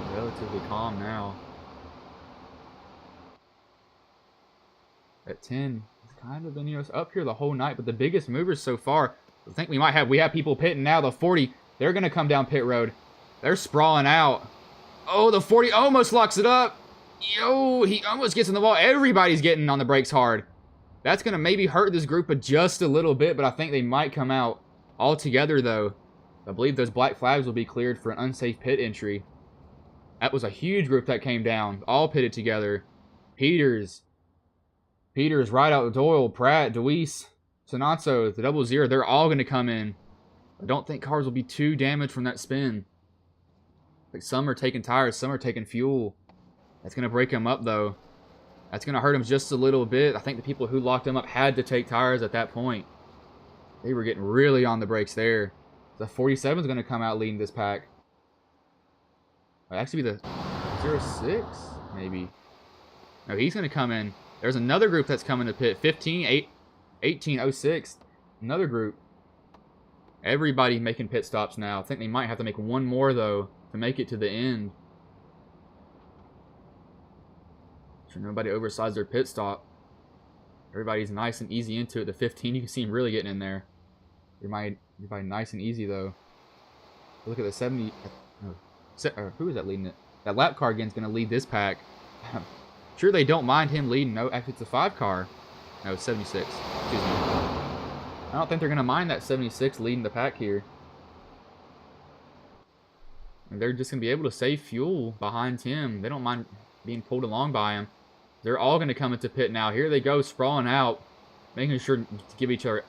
It's relatively calm now. At 10, it's kind of been, you know, up here the whole night, but the biggest movers so far, I think we have people pitting now. The 40, they're going to come down pit road. They're sprawling out. Oh, the 40 almost locks it up. Yo, he almost gets in the wall. Everybody's getting on the brakes hard. That's going to maybe hurt this group just a little bit, but I think they might come out all together, though. I believe those black flags will be cleared for an unsafe pit entry. That was a huge group that came down, all pitted together. Peters, Rideout, Doyle, Pratt, Deweese, Sonazzo, the 00, they're all going to come in. I don't think cars will be too damaged from that spin. Like, some are taking tires, some are taking fuel. That's going to break him up, though. That's going to hurt him just a little bit. I think the people who locked him up had to take tires at that point. They were getting really on the brakes there. The 47 is going to come out leading this pack. Might actually be the 06, maybe. No, he's going to come in. There's another group that's coming to pit. 15, 18, 06. Another group. Everybody making pit stops now. I think they might have to make one more, though, to make it to the end. So nobody oversized their pit stop. Everybody's nice and easy into it. The 15, you can see him really getting in there. Everybody nice and easy, though. Look at the 70. Who is that leading it? That lap car again is going to lead this pack. Sure, they don't mind him leading. No, actually, it's a 5 car. No, it's 76. Excuse me. I don't think they're going to mind that 76 leading the pack here. And they're just going to be able to save fuel behind him. They don't mind being pulled along by him. They're all going to come into pit now. Here they go, sprawling out, making sure to give each other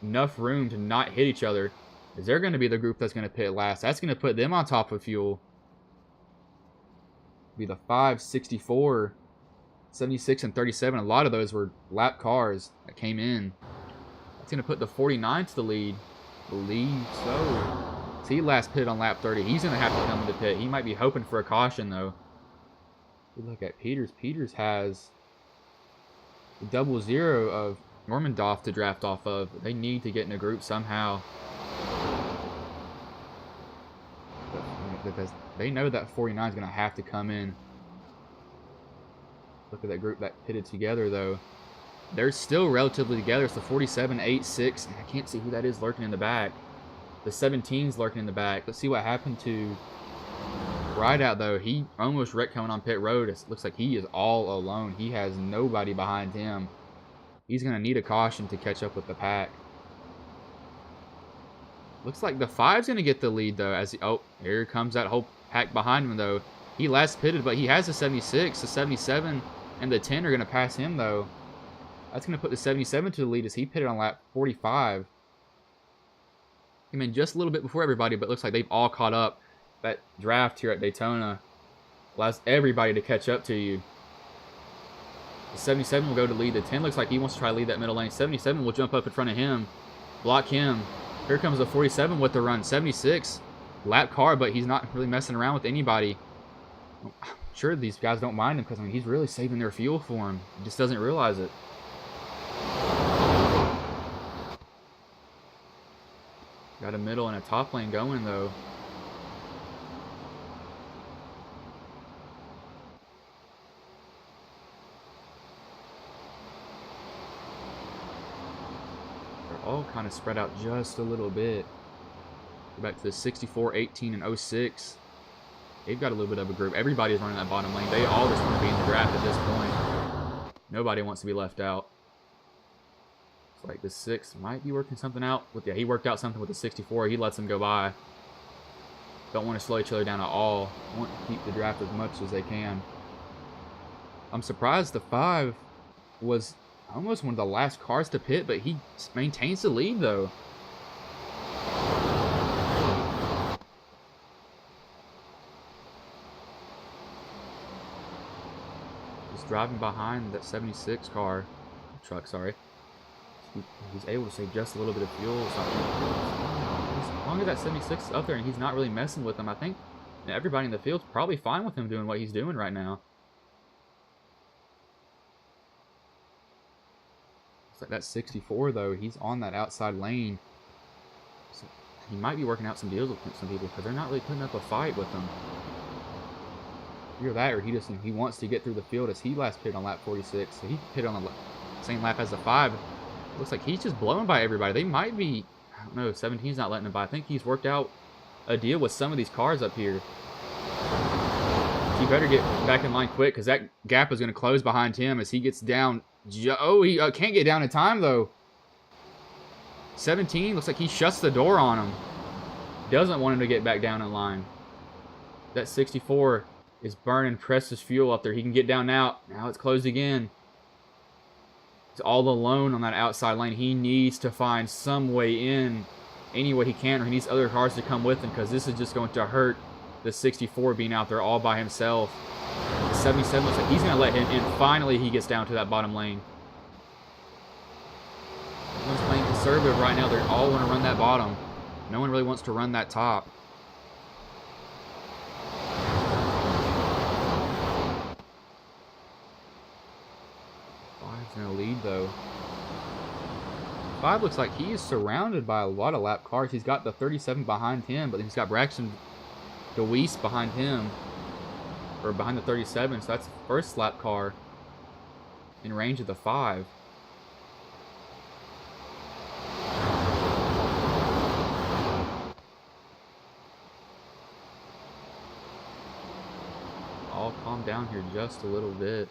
enough room to not hit each other. Is they're going to be the group that's going to pit last. That's going to put them on top of fuel. Be the 5, 64, 76, and 37. A lot of those were lap cars that came in. That's going to put the 49 to the lead. Believe so. So he last pitted on lap 30. He's going to have to come into pit. He might be hoping for a caution, though. Look at Peters. Peters has the 00 of Normandorf to draft off of. They need to get in a group somehow. Because they know that 49 is going to have to come in. Look at that group that pitted together, though. They're still relatively together. It's the 47, 8, 6. I can't see who that is lurking in the back. The 17's lurking in the back. Let's see what happened to Rideout, though. He almost wrecked coming on pit road. It looks like he is all alone. He has nobody behind him. He's going to need a caution to catch up with the pack. Looks like the 5's going to get the lead, though. Oh, here comes that whole pack behind him, though. He last pitted, but he has the 76, the 77, and the 10 are going to pass him, though. That's going to put the 77 to the lead as he pitted on lap 45. came in just a little bit before everybody, but it looks like they've all caught up. That draft here at Daytona allows everybody to catch up to you. The 77 will go to lead. The 10 looks like he wants to try to lead that middle lane. 77 will jump up in front of him, block him. Here comes the 47 with the run. 76, lap car, but he's not really messing around with anybody. I'm sure these guys don't mind him because, I mean, he's really saving their fuel for him. He just doesn't realize it. Got a middle and a top lane going, though. They're all kind of spread out just a little bit. Go back to the 64, 18, and 06. They've got a little bit of a group. Everybody's running that bottom lane. They all just want to be in the draft at this point. Nobody wants to be left out. It's like the 6 might be working something out. Yeah, he worked out something with the 64. He lets them go by. Don't want to slow each other down at all. Want to keep the draft as much as they can. I'm surprised the 5 was almost one of the last cars to pit, but he maintains the lead, though. Just driving behind that 76 truck, sorry. He's able to save just a little bit of fuel or something. As long as that 76 is up there and he's not really messing with them, I think everybody in the field's probably fine with him doing what he's doing right now. It's like that 64, though, he's on that outside lane. So he might be working out some deals with some people because they're not really putting up a fight with him. Either that or he wants to get through the field as he last pitted on lap 46. So he pitted on the same lap as the 5. Looks like he's just blowing by everybody. They might be, I don't know, 17's not letting him by. I think he's worked out a deal with some of these cars up here. He better get back in line quick because that gap is going to close behind him as he gets down. Oh, he can't get down in time, though. 17 looks like he shuts the door on him. Doesn't want him to get back down in line. That 64 is burning precious fuel up there. He can get down now. Now it's closed again. All alone on that outside lane. He needs to find some way in, any way he can, or he needs other cars to come with him because this is just going to hurt the 64 being out there all by himself. The 77 looks like he's going to let him in. Finally, he gets down to that bottom lane. Everyone's playing conservative right now. They all want to run that bottom. No one really wants to run that top. Going to lead, though. 5 looks like he is surrounded by a lot of lap cars. He's got the 37 behind him, but he's got Braxton DeWeese behind him, or behind the 37, so that's the first lap car in range of the 5. All calm down here just a little bit.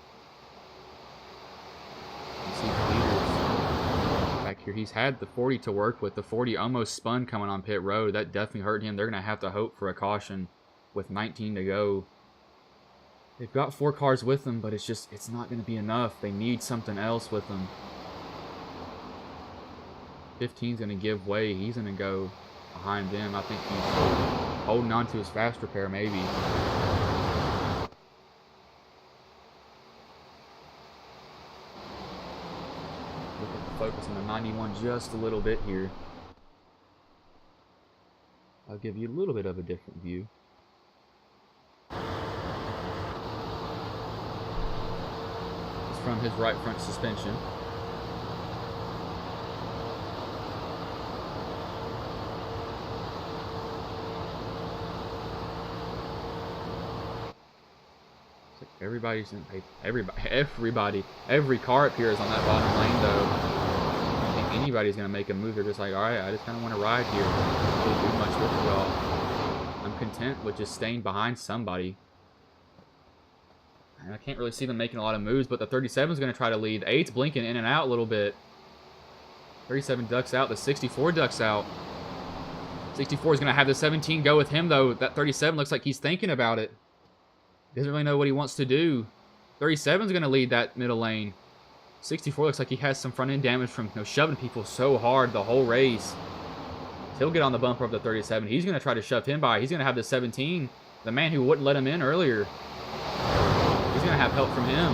See Peters back here. He's had the 40 to work with. The 40 almost spun coming on pit road. That definitely hurt him. They're going to have to hope for a caution with 19 to go. They've got 4 cars with them, but it's not going to be enough. They need something else with them. 15's going to give way. He's going to go behind them. I think he's holding on to his fast repair, maybe. Focus on the 91 just a little bit here. I'll give you a little bit of a different view. It's from his right front suspension. Everybody's in every car up here is on that bottom lane, though. I don't think anybody's gonna make a move. They're just like, all right, I just kind of want to ride here. I don't really do much with it, y'all. I'm content with just staying behind somebody. And I can't really see them making a lot of moves, but the 37 is gonna try to lead. The 8's blinking in and out a little bit. 37 ducks out. The 64 ducks out. 64 is gonna have the 17 go with him, though. That 37 looks like he's thinking about it. Doesn't really know what he wants to do. 37's going to lead that middle lane. 64 looks like he has some front end damage from shoving people so hard the whole race. He'll get on the bumper of the 37. He's going to try to shove him by. He's going to have the 17. The man who wouldn't let him in earlier. He's going to have help from him.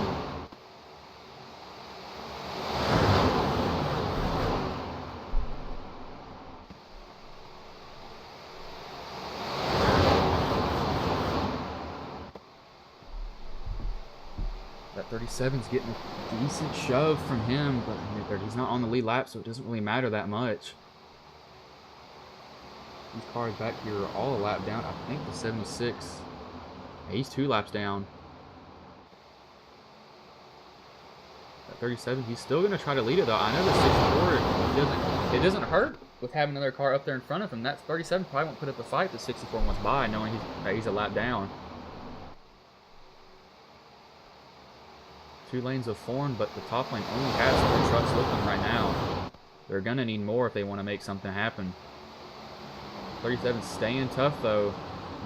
That 37's getting a decent shove from him, but he's not on the lead lap, so it doesn't really matter that much. These cars back here are all a lap down. I think the 76. He's 2 laps down. That 37, he's still going to try to lead it though. I know the 64, it doesn't hurt with having another car up there in front of him. That 37 probably won't put up a fight the 64 wants by, knowing he's a lap down. 2 lanes of Forn, but the top lane only has 4 trucks with them right now. They're going to need more if they want to make something happen. 37 staying tough though.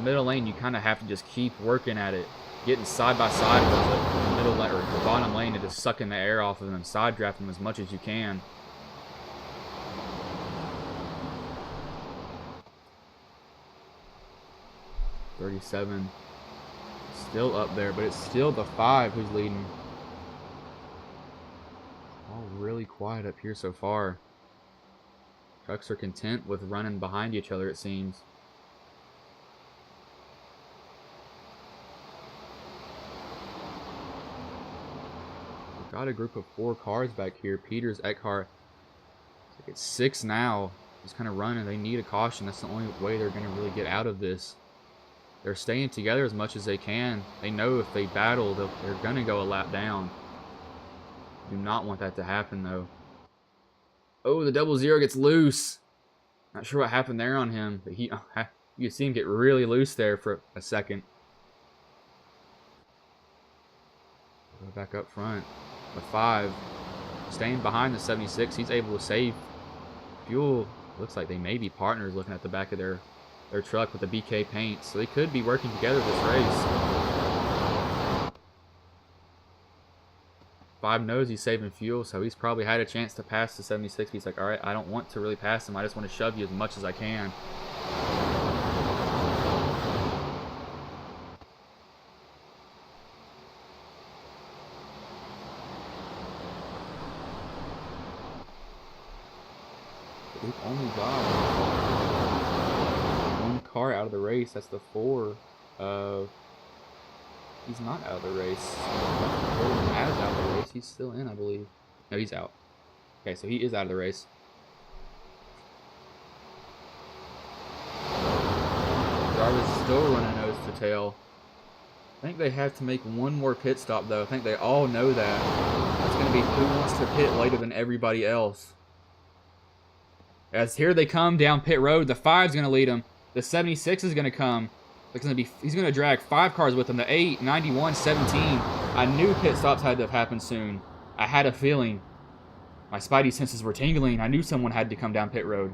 Middle lane, you kind of have to just keep working at it. Getting side by side with the middle lane or the bottom lane and just sucking the air off of them and side drafting them as much as you can. .37 still up there, but it's still the 5 who's leading. All really quiet up here so far. Trucks are content with running behind each other, it seems. We've got a group of 4 cars back here. Peters, Eckhart. It's 6 now. Just kind of running. They need a caution. That's the only way they're going to really get out of this. They're staying together as much as they can. They know if they battle, they're going to go a lap down. Do not want that to happen, though. Oh, the 00 gets loose. Not sure what happened there on him, but you can see him get really loose there for a second. Go back up front. The 5 staying behind the 76. He's able to save fuel. Looks like they may be partners looking at the back of their truck with the BK paint, so they could be working together this race. 5 knows he's saving fuel, so he's probably had a chance to pass the 76. He's like, all right, I don't want to really pass him. I just want to shove you as much as I can. We've only got 1 car out of the race. That's the 4 of... He's not out of the race. Matt is out of the race. He's still in, I believe. No, he's out. Okay, so he is out of the race. Drivers still running nose to tail. I think they have to make 1 more pit stop, though. I think they all know that. It's going to be who wants to pit later than everybody else. As here they come down pit road. The 5's going to lead them. The 76 is going to come. He's going to drag 5 cars with him. The 8, 91, 17. I knew pit stops had to have happened soon. I had a feeling. My spidey senses were tingling. I knew someone had to come down pit road.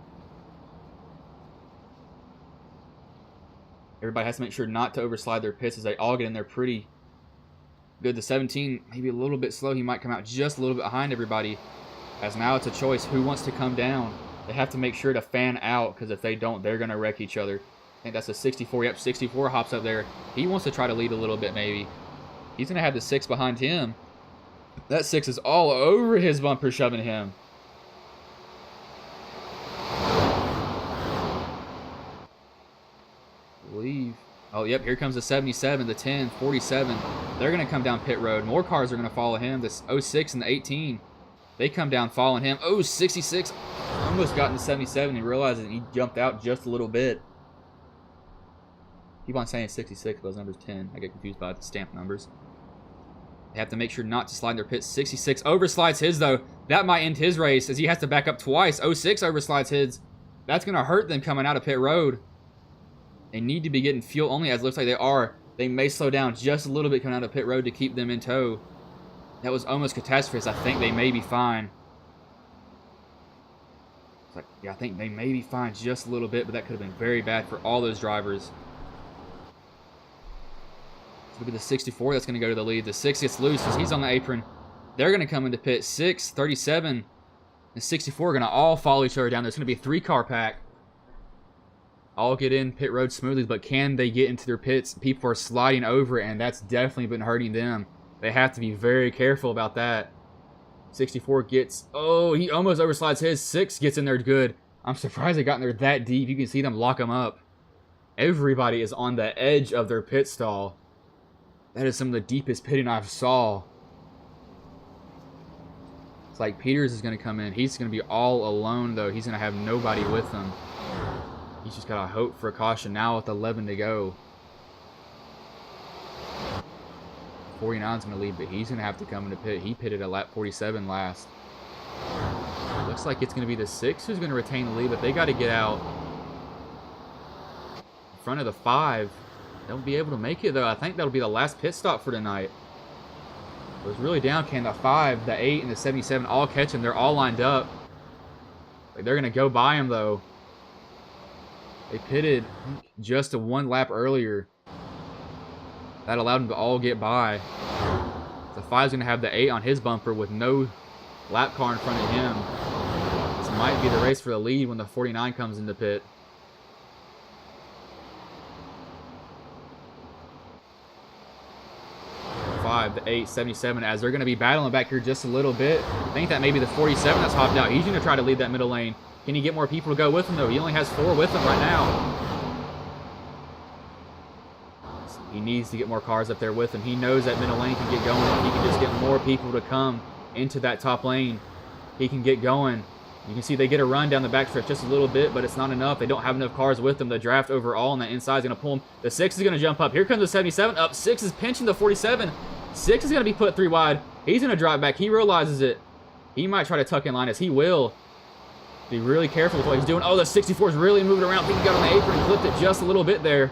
Everybody has to make sure not to overslide their pits as they all get in there pretty good. The 17, maybe a little bit slow. He might come out just a little bit behind everybody. As now it's a choice. Who wants to come down? They have to make sure to fan out, because if they don't, they're going to wreck each other. I think that's a 64. Yep, 64 hops up there. He wants to try to lead a little bit, maybe. He's going to have the 6 behind him. That 6 is all over his bumper, shoving him. Leave. Oh, yep, here comes the 77, the 10, 47. They're going to come down pit road. More cars are going to follow him. This 06 and the 18. They come down following him. Oh, 66. Almost got in the 77. He realizes he jumped out just a little bit. Keep on saying 66, but his number's 10. I get confused by the stamp numbers. They have to make sure not to slide their pits. 66 overslides his, though. That might end his race, as he has to back up twice. 06 overslides his. That's going to hurt them coming out of pit road. They need to be getting fuel only, as it looks like they are. They may slow down just a little bit coming out of pit road to keep them in tow. That was almost catastrophic. I think they may be fine. It's like, yeah, I think they may be fine just a little bit, but that could have been very bad for all those drivers. Look at the 64 that's going to go to the lead. The 6 gets loose as he's on the apron. They're going to come into pit. 6, 37, and 64 are going to all follow each other down. There's going to be a 3-car pack. all get in pit road smoothly, but can they get into their pits? People are sliding over it, and that's definitely been hurting them. They have to be very careful about that. 64 gets, oh, he almost overslides his. 6 gets in there good. I'm surprised they got in there that deep. You can see them lock them up. Everybody is on the edge of their pit stall. That is some of the deepest pitting I've saw. It's like Peters is going to come in. He's going to be all alone, though. He's going to have nobody with him. He's just got to hope for a caution now with 11 to go. 49's going to lead, but he's going to have to come into pit. He pitted at lap 47 last. Looks like it's going to be the 6 who's going to retain the lead, but they got to get out in front of the 5. They'll be able to make it, though. I think that'll be the last pit stop for tonight. It was really down. Can the 5, the 8, and the 77 all catch him? They're all lined up. Like, they're going to go by him, though. They pitted just a 1 lap earlier. That allowed them to all get by. The 5's going to have the 8 on his bumper with no lap car in front of him. This might be the race for the lead when the 49 comes into pit. The 8, 77, as they're going to be battling back here just a little bit. I think that may be the 47 that's hopped out. He's going to try to lead that middle lane. Can he get more people to go with him, though? He only has 4 with him right now. He needs to get more cars up there with him. He knows that middle lane can get going. If he can just get more people to come into that top lane, he can get going. You can see they get a run down the backstretch just a little bit, but it's not enough. They don't have enough cars with them. The draft overall on the inside is going to pull him. The 6 is going to jump up. Here comes the 77 up. 6 is pinching the 47. 6 is going to be put 3 wide. He's going to drive back. He realizes it. He might try to tuck in line as he will. Be really careful with what he's doing. Oh, the 64 is really moving around. I think he got on the apron and clipped it just a little bit there.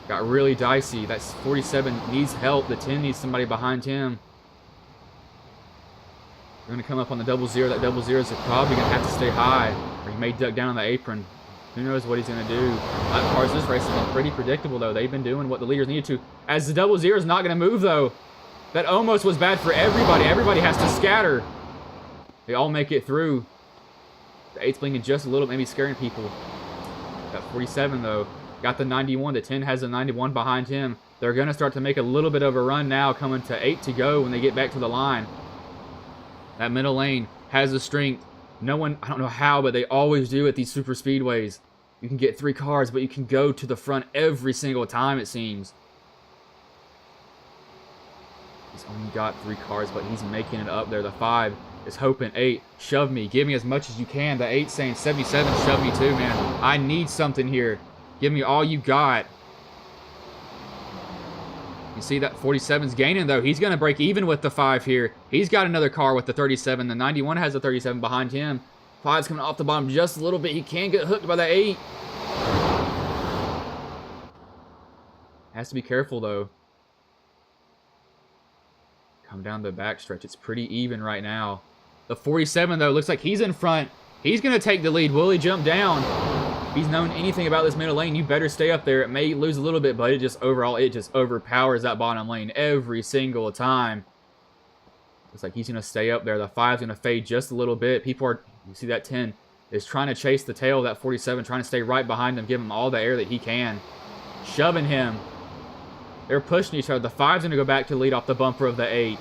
Got really dicey. That 47 needs help. The 10 needs somebody behind him. They're going to come up on the 00. That 00 is probably going to have to stay high, or he may duck down on the apron. Who knows what he's going to do. Lap cars this race has been pretty predictable, though. They've been doing what the leaders needed to. As the 00 is not going to move, though. That almost was bad for everybody. Everybody has to scatter. They all make it through. The 8's blinking just a little, maybe scaring people. That 47, though, got the 91. The 10 has the 91 behind him. They're going to start to make a little bit of a run now, coming to 8 to go when they get back to the line. That middle lane has the strength. No one, I don't know how, but they always do at these super speedways. You can get 3 cars, but you can go to the front every single time, it seems. He's only got 3 cars, but he's making it up there. The 5 is hoping. 8, shove me. Give me as much as you can. The 8 saying 77, shove me too, man. I need something here. Give me all you got. You see that 47's gaining, though. He's going to break even with the 5 here. He's got another car with the 37. The 91 has the 37 behind him. 5's coming off the bottom just a little bit. He can get hooked by the 8. Has to be careful, though. Come down the backstretch. It's pretty even right now. The 47, though, looks like he's in front. He's going to take the lead. Will he jump down? If he's known anything about this middle lane, you better stay up there. It may lose a little bit, but it just overpowers that bottom lane every single time. Looks like he's going to stay up there. The 5's going to fade just a little bit. People are, you see that 10 is trying to chase the tail of that 47, trying to stay right behind him, give him all the air that he can. Shoving him. They're pushing each other. The 5's going to go back to lead off the bumper of the 8.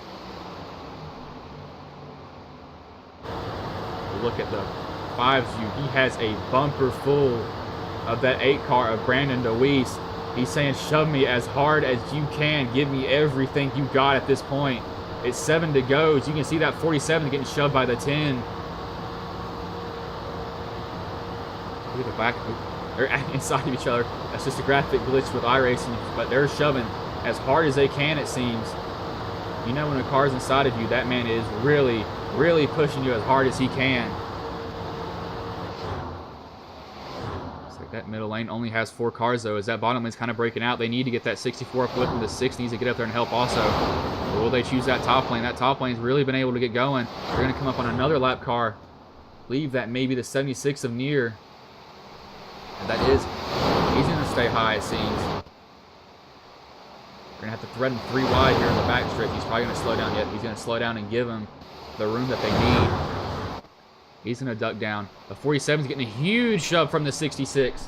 Look at the 5's view. He has a bumper full of that 8 car of Brandon DeWeese. He's saying, shove me as hard as you can. Give me everything you got at this point. It's 7 to go. As you can see, that 47 getting shoved by the 10. Look at the back. They're inside of each other. That's just a graphic glitch with iRacing, but they're shoving as hard as they can, it seems. You know, when a car's inside of you, that man is really, really pushing you as hard as he can. Looks like that middle lane only has 4 cars, though. As that bottom lane's kind of breaking out, they need to get that 64 up with them. The 6 needs to get up there and help also. Or will they choose that top lane? That top lane's really been able to get going. They're going to come up on another lap car. Leave that maybe the 76 of near. And that is, he's going to stay high, it seems. They're going to have to thread him 3 wide here in the backstretch. He's probably going to slow down yet. He's going to slow down and give him the room that they need. He's going to duck down. The 47 is getting a huge shove from the 66.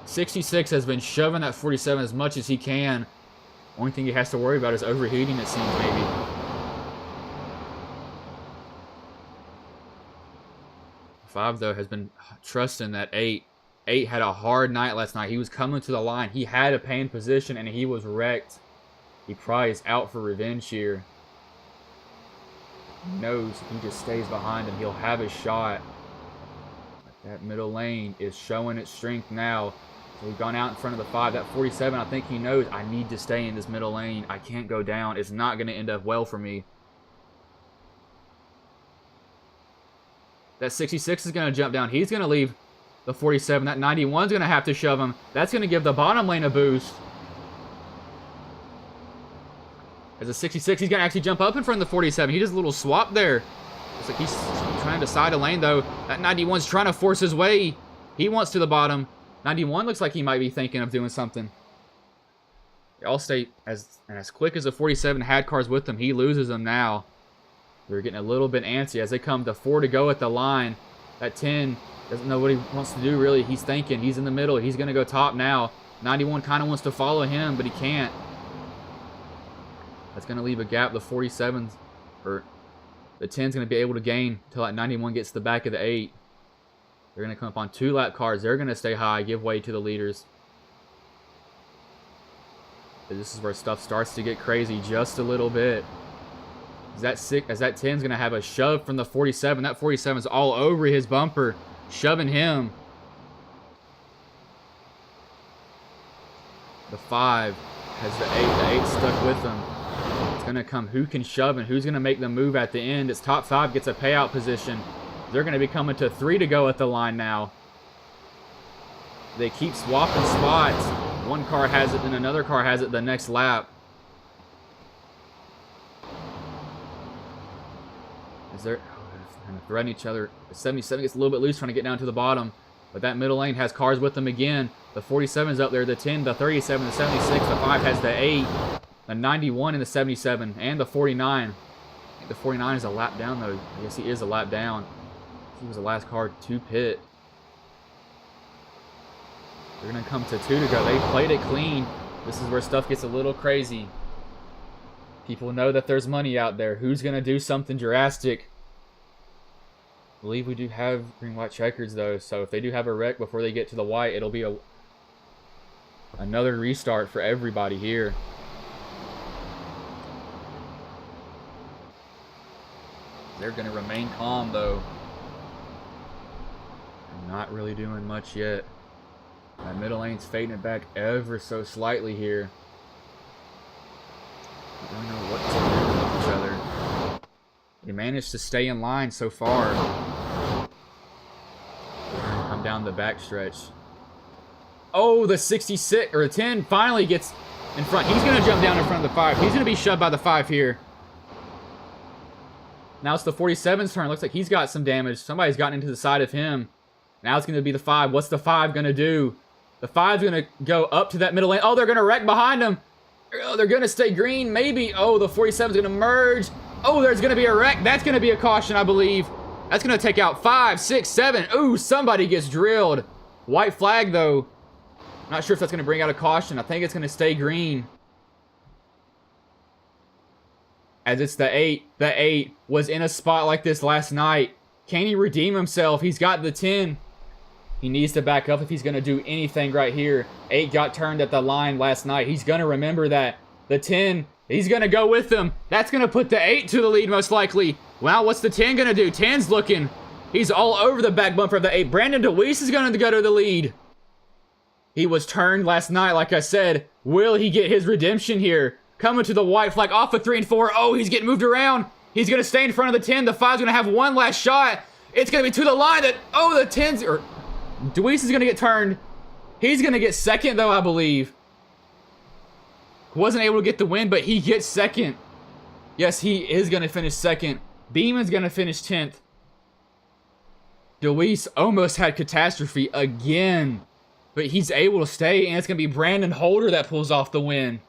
66 has been shoving that 47 as much as he can. Only thing he has to worry about is overheating, it seems, maybe. 5, though, has been trusting that 8. 8 had a hard night last night. He was coming to the line. He had a pain position, and he was wrecked. He probably is out for revenge here. He knows if he just stays behind him, he'll have a shot. But that middle lane is showing its strength now. So we've gone out in front of the 5. That 47, I think he knows, I need to stay in this middle lane. I can't go down. It's not going to end up well for me. That 66 is going to jump down. He's going to leave the 47. That 91 is going to have to shove him. That's going to give the bottom lane a boost. As a 66, he's going to actually jump up in front of the 47. He does a little swap there. Looks like he's trying to side a lane, though. That 91's trying to force his way. He wants to the bottom. 91 looks like he might be thinking of doing something. They all stay as quick as the 47 had cars with them. He loses them now. They're getting a little bit antsy as they come to 4 to go at the line. That 10 doesn't know what he wants to do, really. He's thinking. He's in the middle. He's going to go top now. 91 kind of wants to follow him, but he can't. That's going to leave a gap. The 47's, or the 10's going to be able to gain until that 91 gets to the back of the 8. They're going to come up on 2-lap cars. They're going to stay high, give way to the leaders. But this is where stuff starts to get crazy just a little bit. As that 10's going to have a shove from the 47. That 47's all over his bumper, shoving him. The 5 has the 8. The 8 stuck with them. It's going to come who can shove and who's going to make the move at the end. It's top 5 gets a payout position. They're going to be coming to 3 to go at the line now. They keep swapping spots. One car has it, then another car has it the next lap. As they're kind of threatening each other. The 77 gets a little bit loose trying to get down to the bottom. But that middle lane has cars with them again. The 47 is up there. The 10, the 37, the 76, the 5 has the 8. The 91 and the 77 and the 49. I think the 49 is a lap down, though. I guess he is a lap down. He was the last car to pit. They're going to come to 2 to go. They played it clean. This is where stuff gets a little crazy. People know that there's money out there. Who's going to do something drastic? I believe we do have green-white checkers, though. So if they do have a wreck before they get to the white, it'll be another restart for everybody here. They're going to remain calm, though. Not really doing much yet. That middle lane's fading it back ever so slightly here. I don't know what to do with each other. They managed to stay in line so far. They're going to come down the backstretch. Oh, the 66 or the 10 finally gets in front. He's going to jump down in front of the 5. He's going to be shoved by the 5 here. Now it's the 47's turn. Looks like he's got some damage. Somebody's gotten into the side of him. Now it's going to be the 5. What's the 5 going to do? The 5's going to go up to that middle lane. Oh, they're going to wreck behind him. Oh, they're going to stay green, maybe. Oh, the 47's going to merge. Oh, there's going to be a wreck. That's going to be a caution, I believe. That's going to take out 5, 6, 7. Ooh, somebody gets drilled. White flag, though. Not sure if that's going to bring out a caution. I think it's going to stay green. As it's the 8. The 8 was in a spot like this last night. Can he redeem himself? He's got the 10. He needs to back up if he's going to do anything right here. 8 got turned at the line last night. He's going to remember that. The 10, he's going to go with them. That's going to put the 8 to the lead most likely. Well, what's the 10 going to do? 10's looking. He's all over the back bumper of the 8. Brandon DeWeese is going to go to the lead. He was turned last night, like I said. Will he get his redemption here? Coming to the white flag off of 3 and 4. Oh, he's getting moved around. He's going to stay in front of the 10. The 5's going to have one last shot. It's going to be to the line. The 10's... or DeWeese is going to get turned. He's going to get second, though, I believe. Wasn't able to get the win, but he gets second. Yes, he is going to finish second. Beeman's going to finish 10th. DeWeese almost had catastrophe again. But he's able to stay, and it's going to be Brandon Holder that pulls off the win.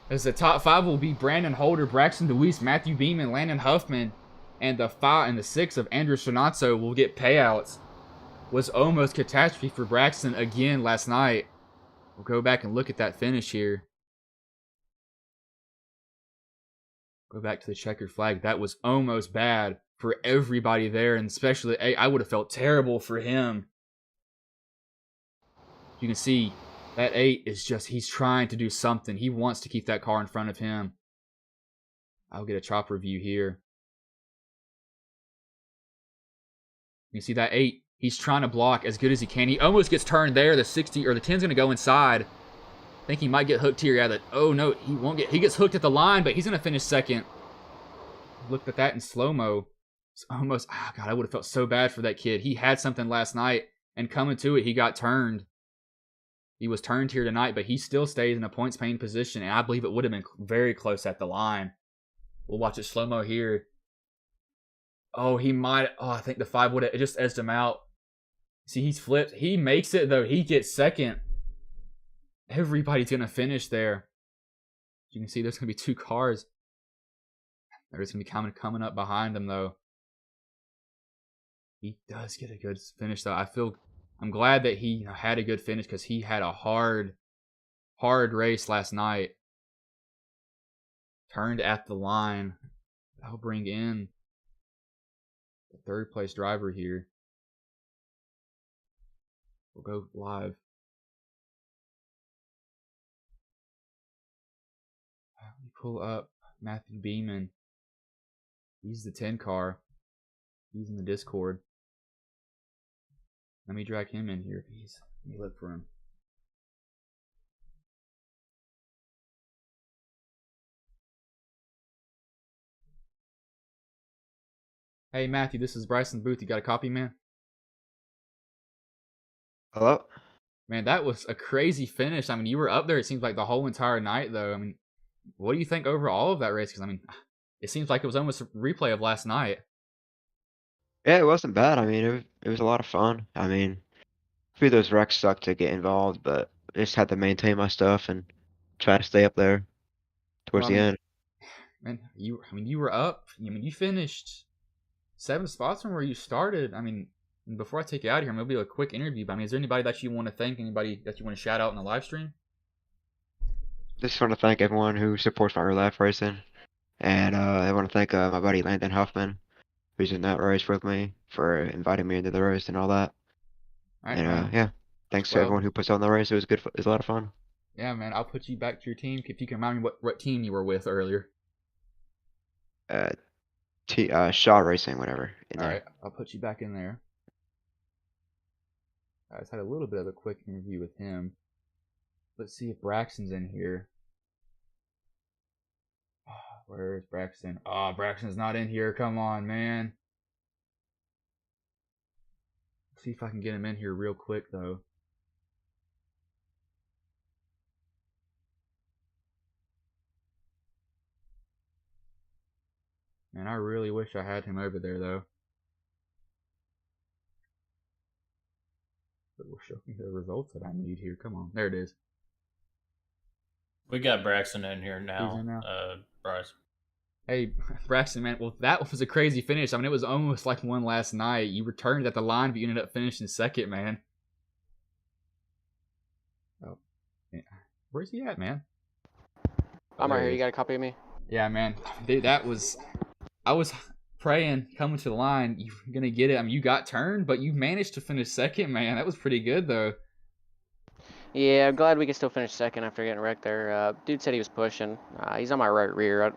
As the top 5 will be Brandon Holder, Braxton DeWeese, Matthew Beeman, Landon Huffman. and the 5 and the 6 of Andrew Sonazzo will get payouts. Was almost catastrophe for Braxton again last night. We'll go back and look at that finish here. Go back to the checkered flag. That was almost bad for everybody there, and especially I would have felt terrible for him. You can see that 8 is just, he's trying to do something. He wants to keep that car in front of him. I'll get a chopper view here. You see that 8, he's trying to block as good as he can. He almost gets turned there. The 60 or the 10's going to go inside. I think he might get hooked here. Yeah, that. Oh no, he won't get. He gets hooked at the line, but he's going to finish second. Looked at that in slow-mo. It's almost, oh God, I would have felt so bad for that kid. He had something last night, and coming to it, he got turned. He was turned here tonight, but he still stays in a points paying position, and I believe it would have been very close at the line. We'll watch it slow-mo here. Oh, he might. Oh, I think the 5 would have just edged him out. See, he's flipped. He makes it, though. He gets second. Everybody's going to finish there. You can see there's going to be 2 cars. There's going to be coming up behind him, though. He does get a good finish, though. I'm glad that he had a good finish because he had a hard race last night. Turned at the line. I'll bring in the 3rd place driver here. We'll go live. We pull up Matthew Beeman. He's the 10 car. He's in the Discord. Let me drag him in here. Please. Let me look for him. Hey Matthew, this is Bryson Booth. You got a copy, man? Hello? Man, that was a crazy finish. I mean, you were up there, it seems like, the whole entire night, though. I mean, what do you think overall of that race? Because, I mean, it seems like it was almost a replay of last night. Yeah, it wasn't bad. I mean, it was a lot of fun. I mean, a few of those wrecks sucked to get involved, but I just had to maintain my stuff and try to stay up there towards Well, the end. Man, you were up. I mean, you finished 7 spots from where you started. I mean, before I take you out of here, maybe a quick interview. But I mean, is there anybody that you want to thank? Anybody that you want to shout out in the live stream? Just want to thank everyone who supports my real life racing. And I want to thank my buddy Landon Huffman, who's in that race with me, for inviting me into the race and all that. All right, And man. yeah, thanks to Well- everyone who puts on the race. It was good. It was a lot of fun. Yeah, man. I'll put you back to your team if you can remind me what team you were with earlier. Shaw Racing, whatever. All right, I'll put you back in there. I just had a little bit of a quick interview with him. Let's see if Braxton's in here. Where is Braxton? Oh, Braxton's not in here. Come on, man. Let's see if I can get him in here real quick, though. Man, I really wish I had him over there, though. But we'll show me the results that I need here. Come on. There it is. We got Braxton in here now. Who's in now? Bryce. Hey, Braxton, man. Well, that was a crazy finish. I mean, it was almost like one last night. You returned at the line, but you ended up finishing second, man. Oh, yeah. Where's he at, man? I'm right there here. he You is. got a copy of me? Yeah, man. Dude, that was... I was praying coming to the line, you're going to get it. I mean, you got turned, but you managed to finish second, man. That was pretty good, though. Yeah, I'm glad we could still finish second after getting wrecked there. Dude said he was pushing. He's on my right rear.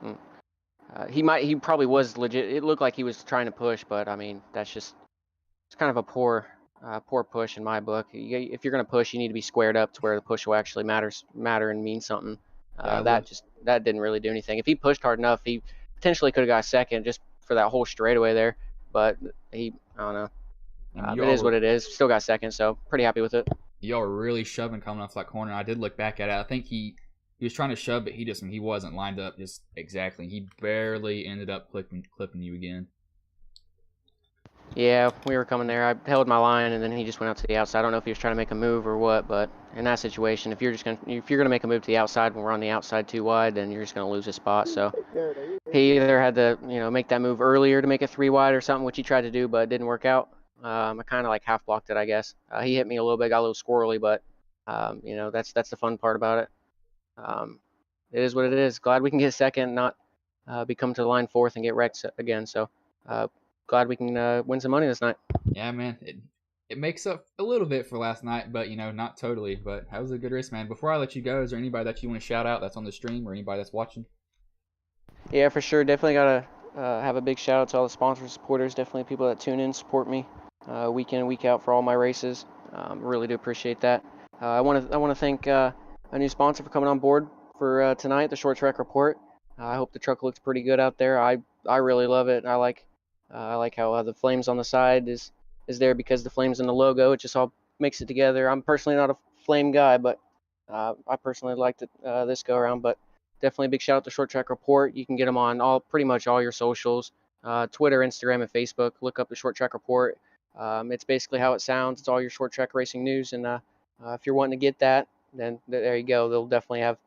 He probably was legit. It looked like he was trying to push, but I mean, it's kind of a poor push in my book. If you're gonna push, you need to be squared up to where the push will actually matter and mean something. That didn't really do anything. If he pushed hard enough, he potentially could have got second just for that whole straightaway there. But I don't know. It is what it is. Still got second, so pretty happy with it. Y'all were really shoving coming off that corner. I did look back at it. I think he was trying to shove, but he wasn't lined up just exactly. He barely ended up clipping you again. Yeah, we were coming there. I held my line, and then he just went out to the outside. I don't know if he was trying to make a move or what, but in that situation, if you're gonna make a move to the outside when we're on the outside too wide, then you're just gonna lose a spot. So he either had to, make that move earlier to make it 3 wide or something, which he tried to do, but it didn't work out. I kind of like half blocked it, I guess. He hit me a little bit, got a little squirrely, but that's the fun part about it. It is what it is. Glad we can get second, not be coming to the line fourth and get wrecked again. So glad we can win some money this night. Yeah, man. It makes up a little bit for last night, but not totally. But that was a good race, man. Before I let you go, is there anybody that you want to shout out that's on the stream or anybody that's watching? Yeah, for sure. Definitely gotta have a big shout out to all the sponsors, supporters. Definitely people that tune in, support me week in and week out for all my races. Really do appreciate that. I want to thank a new sponsor for coming on board for tonight, the Short Track Report. I hope the truck looks pretty good out there. I really love it. I like how the flames on the side is there because the flames in the logo. It just all makes it together. I'm personally not a flame guy, but I personally liked it this go around. But definitely a big shout out to Short Track Report. You can get them on pretty much all your socials, Twitter, Instagram, and Facebook. Look up the Short Track Report. It's basically how it sounds. It's all your short track racing news, and if you're wanting to get that, then there you go. They'll definitely have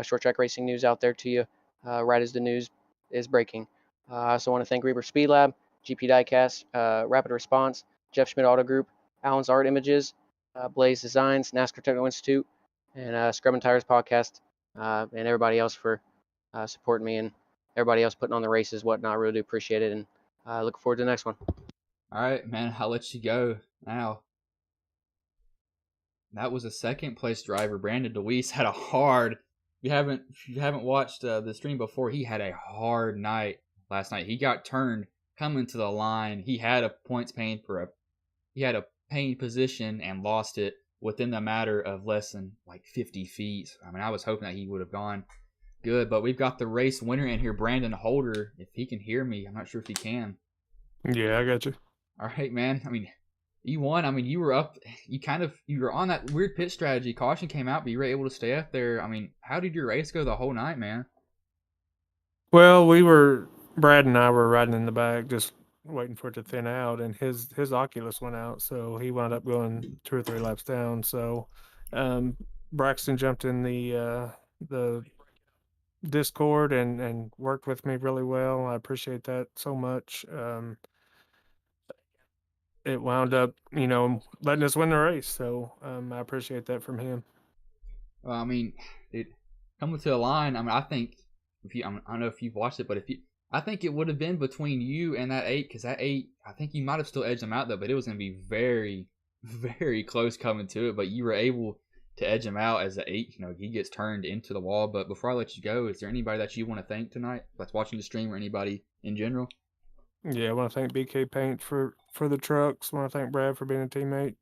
short track racing news out there to you right as the news is breaking. I also want to thank Reaper Speed Lab, GP Diecast, Rapid Response, Jeff Schmidt Auto Group, Alan's Art Images, Blaze Designs, NASCAR Technical Institute, and Scrub and Tires Podcast, and everybody else for supporting me and everybody else putting on the races, whatnot. I really do appreciate it, and look forward to the next one. All right, man. I'll let you go now. That was a second place driver. Brandon DeWeese had a hard. If you haven't watched the stream before, he had a hard night last night. He got turned coming to the line. He had a points pain he had a pain position and lost it within the matter of less than like 50 feet. I mean, I was hoping that he would have gone good, but we've got the race winner in here, Brandon Holder. If he can hear me, I'm not sure if he can. Yeah, I got you. All right, man. I mean, you won. I mean, you were up. You were on that weird pit strategy. Caution came out, but you were able to stay up there. I mean, how did your race go the whole night, man? Well, Brad and I were riding in the back, just waiting for it to thin out, and his Oculus went out, so he wound up going 2 or 3 laps down. So, Braxton jumped in the Discord and worked with me really well. I appreciate that so much. It wound up, letting us win the race. So, I appreciate that from him. Well, I mean, coming to the line. I mean, I think I don't know if you've watched it, but I think it would have been between you and that 8, because that 8, I think you might have still edged him out though, but it was going to be very, very close coming to it. But you were able to edge him out as the 8. He gets turned into the wall. But before I let you go, is there anybody that you want to thank tonight that's watching the stream or anybody in general? Yeah, I want to thank BK Paint for the trucks. I want to thank Brad for being a teammate.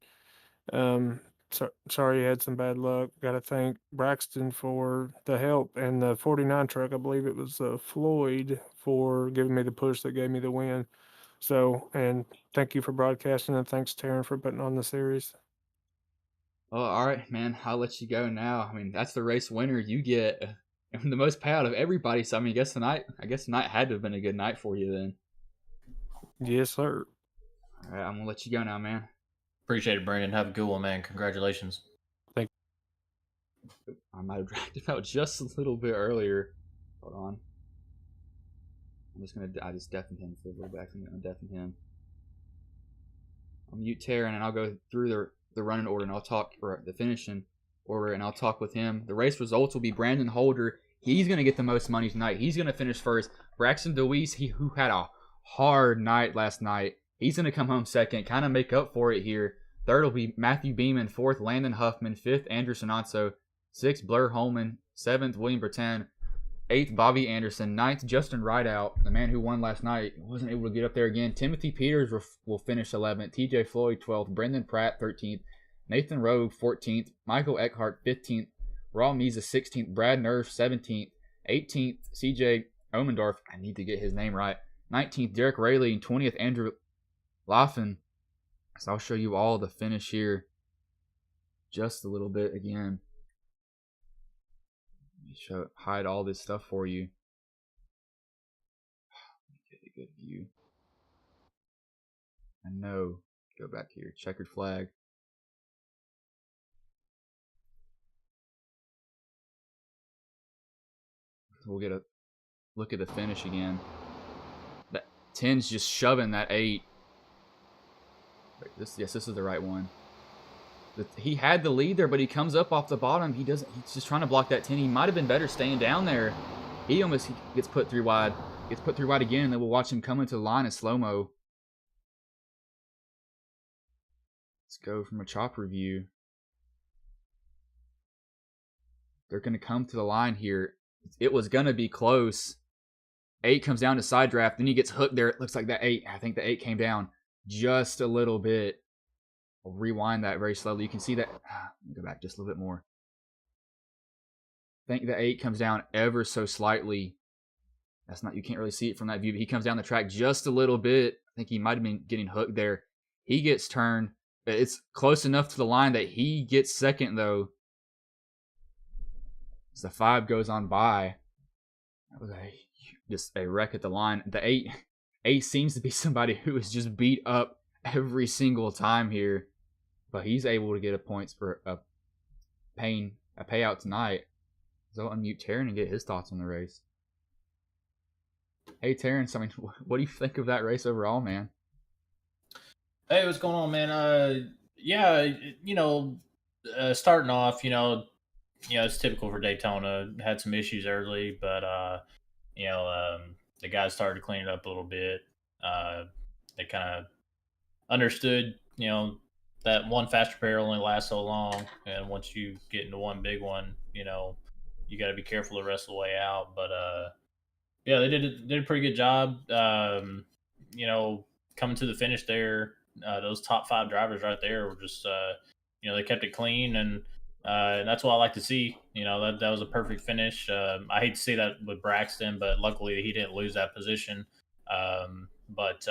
Sorry you had some bad luck. Got to thank Braxton for the help and the 49 truck. I believe it was Floyd for giving me the push that gave me the win. So, and thank you for broadcasting, and thanks Taryn for putting on the series. Oh, all right, man. I'll let you go now. I mean, that's the race winner. You get the most payout of everybody. So I mean, I guess tonight had to have been a good night for you then. Yes, sir. All right, I'm gonna let you go now, man. Appreciate it, Brandon. Have a good one, man. Congratulations. Thank you. I might have dragged him out just a little bit earlier. Hold on. I just deafened him for a little bit. I'm gonna deafen him. I'll mute Taryn and I'll go through the running order and I'll talk for the finishing order and I'll talk with him. The race results will be Brandon Holder. He's gonna get the most money tonight. He's gonna finish first. Braxton DeWeese, who had a hard night last night. He's going to come home second, kind of make up for it here. Third will be Matthew Beeman. Fourth, Landon Huffman. Fifth, Andrew Sonanzo. Sixth, Blair Holman. Seventh, William Bertan. Eighth, Bobby Anderson. Ninth, Justin Rideout, the man who won last night. Wasn't able to get up there again. Timothy Peters will finish 11th. TJ Floyd, 12th. Brendan Pratt, 13th. Nathan Rowe, 14th. Michael Eckhart, 15th. Raul Miza, 16th. Brad Nerf, 17th. 18th, CJ Omendorf. I need to get his name right. 19th, Derek Rayleigh. And 20th, Andrew Laughlin. So I'll show you all the finish here just a little bit again. Let me hide all this stuff for you. Get a good view. I know. Go back here. Checkered flag. We'll get a look at the finish again. That 10's just shoving that 8. Wait, this is the right one. He had the lead there, but he comes up off the bottom. He doesn't. He's just trying to block that 10. He might have been better staying down there. He almost gets put 3 wide. Gets put 3 wide again, and then we'll watch him come into the line in slow-mo. Let's go from a chopper view. They're going to come to the line here. It was going to be close. 8 comes down to side draft. Then he gets hooked there. It looks like that 8. I think the 8 came down just a little bit. I'll rewind that very slowly. You can see that. Go back just a little bit more. I think the 8 comes down ever so slightly. That's not, you can't really see it from that view, but he comes down the track just a little bit. I think he might have been getting hooked there. He gets turned. It's close enough to the line that he gets second, though. As the 5 goes on by. That was just a wreck at the line. The 8 seems to be somebody who is just beat up every single time here. But he's able to get a points for a payout tonight. So I'll unmute Taryn and get his thoughts on the race. Hey Terrence, I mean, what do you think of that race overall, man? Hey, what's going on, man? Yeah, starting off, it's typical for Daytona. Had some issues early, but the guys started to clean it up a little bit. They kind of understood, that one faster pair only lasts so long, and once you get into one big one, you got to be careful the rest of the way out. But yeah, they did a pretty good job. Coming to the finish there, those top 5 drivers right there were just, they kept it clean, and that's what I like to see. That was a perfect finish. I hate to see that with Braxton, but luckily he didn't lose that position. But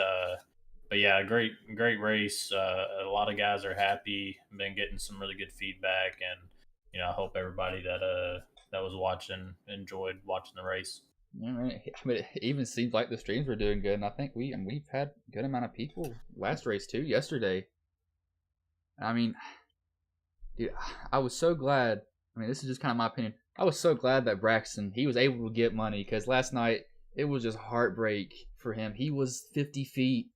yeah, great race. A lot of guys are happy. Been getting some really good feedback, and I hope everybody that was watching enjoyed watching the race. Yeah, I mean, it even seems like the streams were doing good, and I think we've had a good amount of people last race too yesterday. I mean, dude, I was so glad. I mean, this is just kind of my opinion. I was so glad that Braxton, he was able to get money, because last night it was just heartbreak for him. He was 50 feet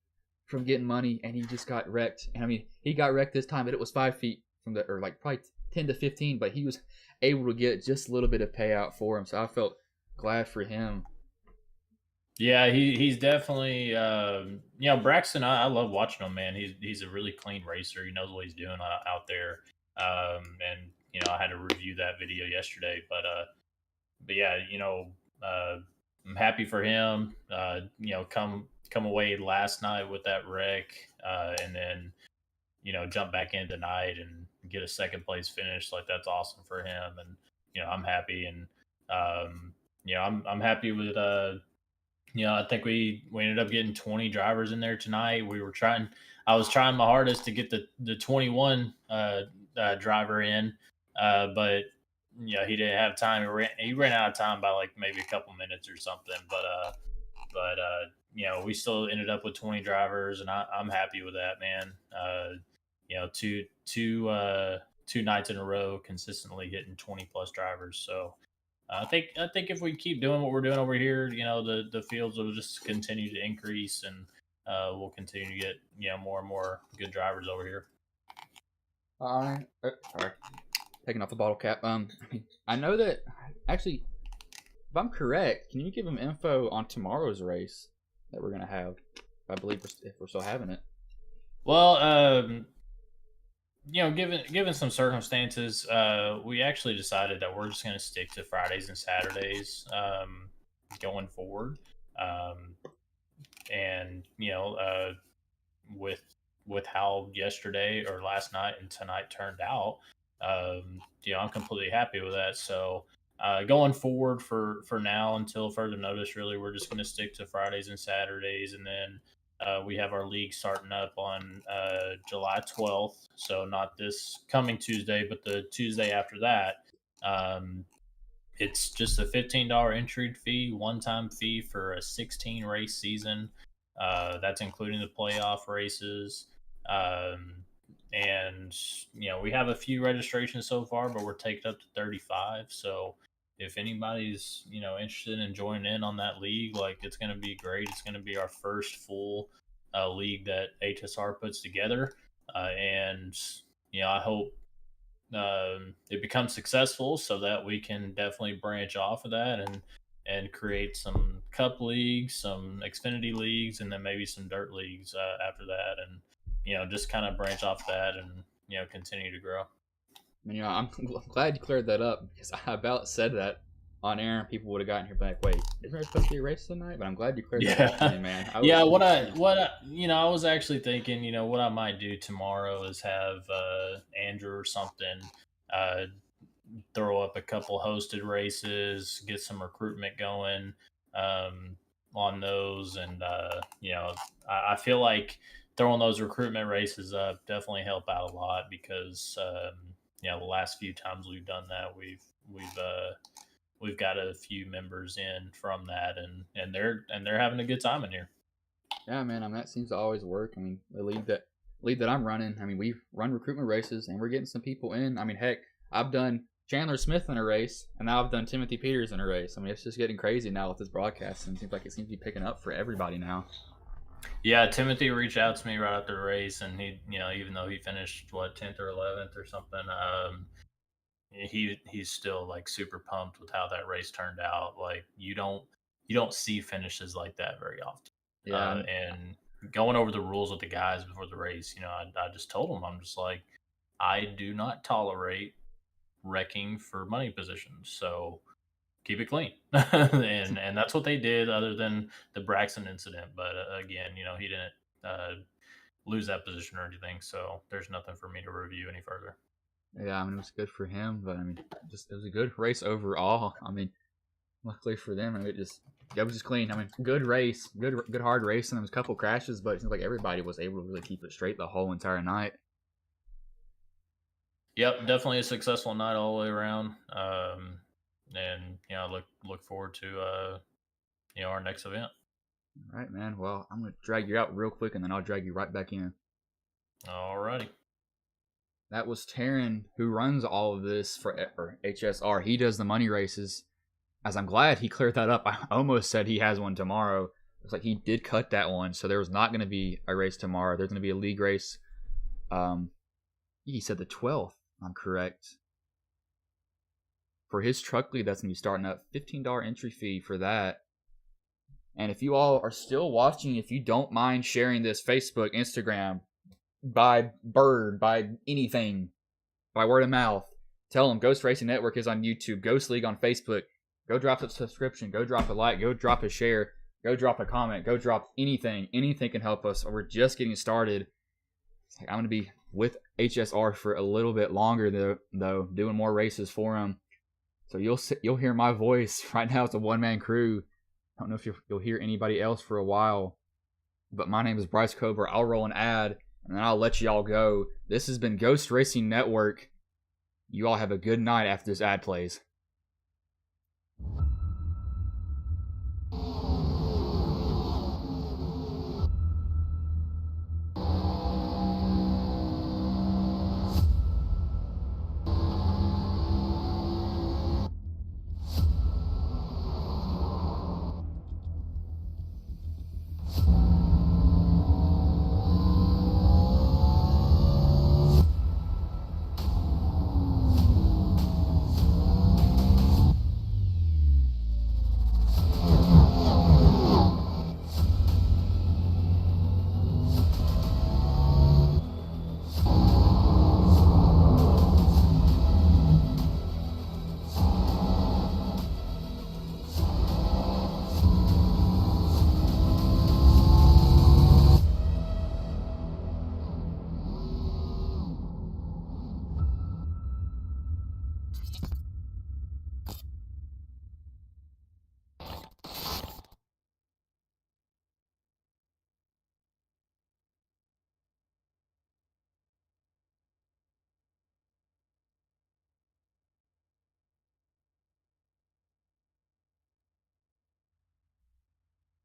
from getting money, and he just got wrecked. And I mean, he got wrecked this time, but it was 5 feet from or like probably 10 to 15, but he was able to get just a little bit of payout for him. So I felt glad for him. Yeah, he's definitely Braxton. I love watching him, man. He's a really clean racer. He knows what he's doing out there. And I had to review that video yesterday, but yeah, I'm happy for him. Come away last night with that wreck, and then jump back in tonight and get a second place finish. Like, that's awesome for him, and I'm happy, and I'm happy with I think we ended up getting 20 drivers in there tonight. I was trying my hardest to get the 21 driver in, but he didn't have time. He ran out of time by like maybe a couple minutes or something. But we still ended up with 20 drivers, and I'm happy with that, man. Two nights in a row consistently hitting 20 plus drivers. So I think if we keep doing what we're doing over here, the fields will just continue to increase, and we'll continue to get more and more good drivers over here. Sorry, taking off the bottle cap. I know that actually, if I'm correct, can you give them info on tomorrow's race that we're gonna have? I believe if we're still having it. Well, given some circumstances, we actually decided that we're just going to stick to Fridays and Saturdays going forward. And with how yesterday or last night and tonight turned out, I'm completely happy with that. So going forward for now until further notice, really, we're just going to stick to Fridays and Saturdays, and then we have our league starting up on July 12th. So not this coming Tuesday, but the Tuesday after that. It's just a $15 entry fee, one-time fee for a 16 race season. That's including the playoff races. Um, and we have a few registrations so far, but we're taking up to 35. So if anybody's interested in joining in on that league, like, it's going to be great. It's going to be our first full league that HSR puts together, and I hope it becomes successful so that we can definitely branch off of that and create some cup leagues, some Xfinity leagues, and then maybe some dirt leagues after that, and just kind of branch off that and continue to grow. I mean, I'm glad you cleared that up because I about said that on air and people would have gotten here back. Wait, isn't there supposed to be a race tonight? But I'm glad you cleared that up for me, man. Yeah. I was actually thinking, what I might do tomorrow is have Andrew or something uh, throw up a couple hosted races, get some recruitment going um, on those, and I feel like throwing those recruitment races up definitely help out a lot because the last few times we've done that, we've got a few members in from that, and they're having a good time in here. Yeah, man. I mean, that seems to always work. I mean, the league that I'm running. I mean, we've run recruitment races and we're getting some people in. I mean, heck, I've done Chandler Smith in a race, and now I've done Timothy Peters in a race. I mean, it's just getting crazy now with this broadcast, and it seems like it seems to be picking up for everybody now. Yeah, Timothy reached out to me right after the race, and he, even though he finished 10th or 11th or something, he's still like super pumped with how that race turned out. Like, you don't see finishes like that very often. Yeah, And going over the rules with the guys before the race, I just told them, I'm just like, I do not tolerate wrecking for money positions, so keep it clean. And that's what they did, other than the Braxton incident. But again, he didn't lose that position or anything, so there's nothing for me to review any further. yeah. I mean, it was good for him, but I mean, it was a good race overall. I mean, luckily for them, I mean, it was just clean. I mean, good race, good hard race, and there was a couple crashes, but it seems like everybody was able to really keep it straight the whole entire night. Yep, definitely a successful night all the way around. And look forward to our next event. All right, man. Well, I'm gonna drag you out real quick, and then I'll drag you right back in. Alrighty. That was Taryn, who runs all of this for HSR. He does the money races. As I'm glad he cleared that up. I almost said he has one tomorrow. It's like he did cut that one, so there was not going to be a race tomorrow. There's going to be a league race. He said the 12th. I'm correct. For his truck league, that's going to be starting up. $15 entry fee for that. And if you all are still watching, if you don't mind sharing this Facebook, Instagram, by bird, by anything, by word of mouth, tell them Ghost Racing Network is on YouTube, Ghost League on Facebook. Go drop a subscription, go drop a like, go drop a share, go drop a comment, go drop anything. Anything can help us. We're just getting started. I'm going to be with HSR for a little bit longer though, doing more races for them. So you'll hear my voice. Right now it's a one-man crew. I don't know if you'll hear anybody else for a while. But my name is Bryce Cover. I'll roll an ad, and then I'll let y'all go. This has been Ghost Racing Network. You all have a good night after this ad plays.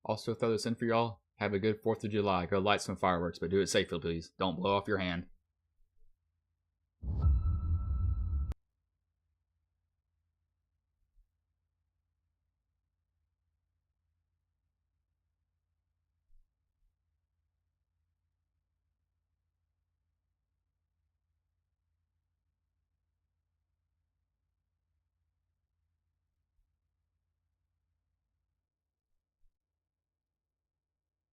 Also throw this in for y'all. Have a good 4th of July. Go light some fireworks, but do it safely, please. Don't blow off your hand.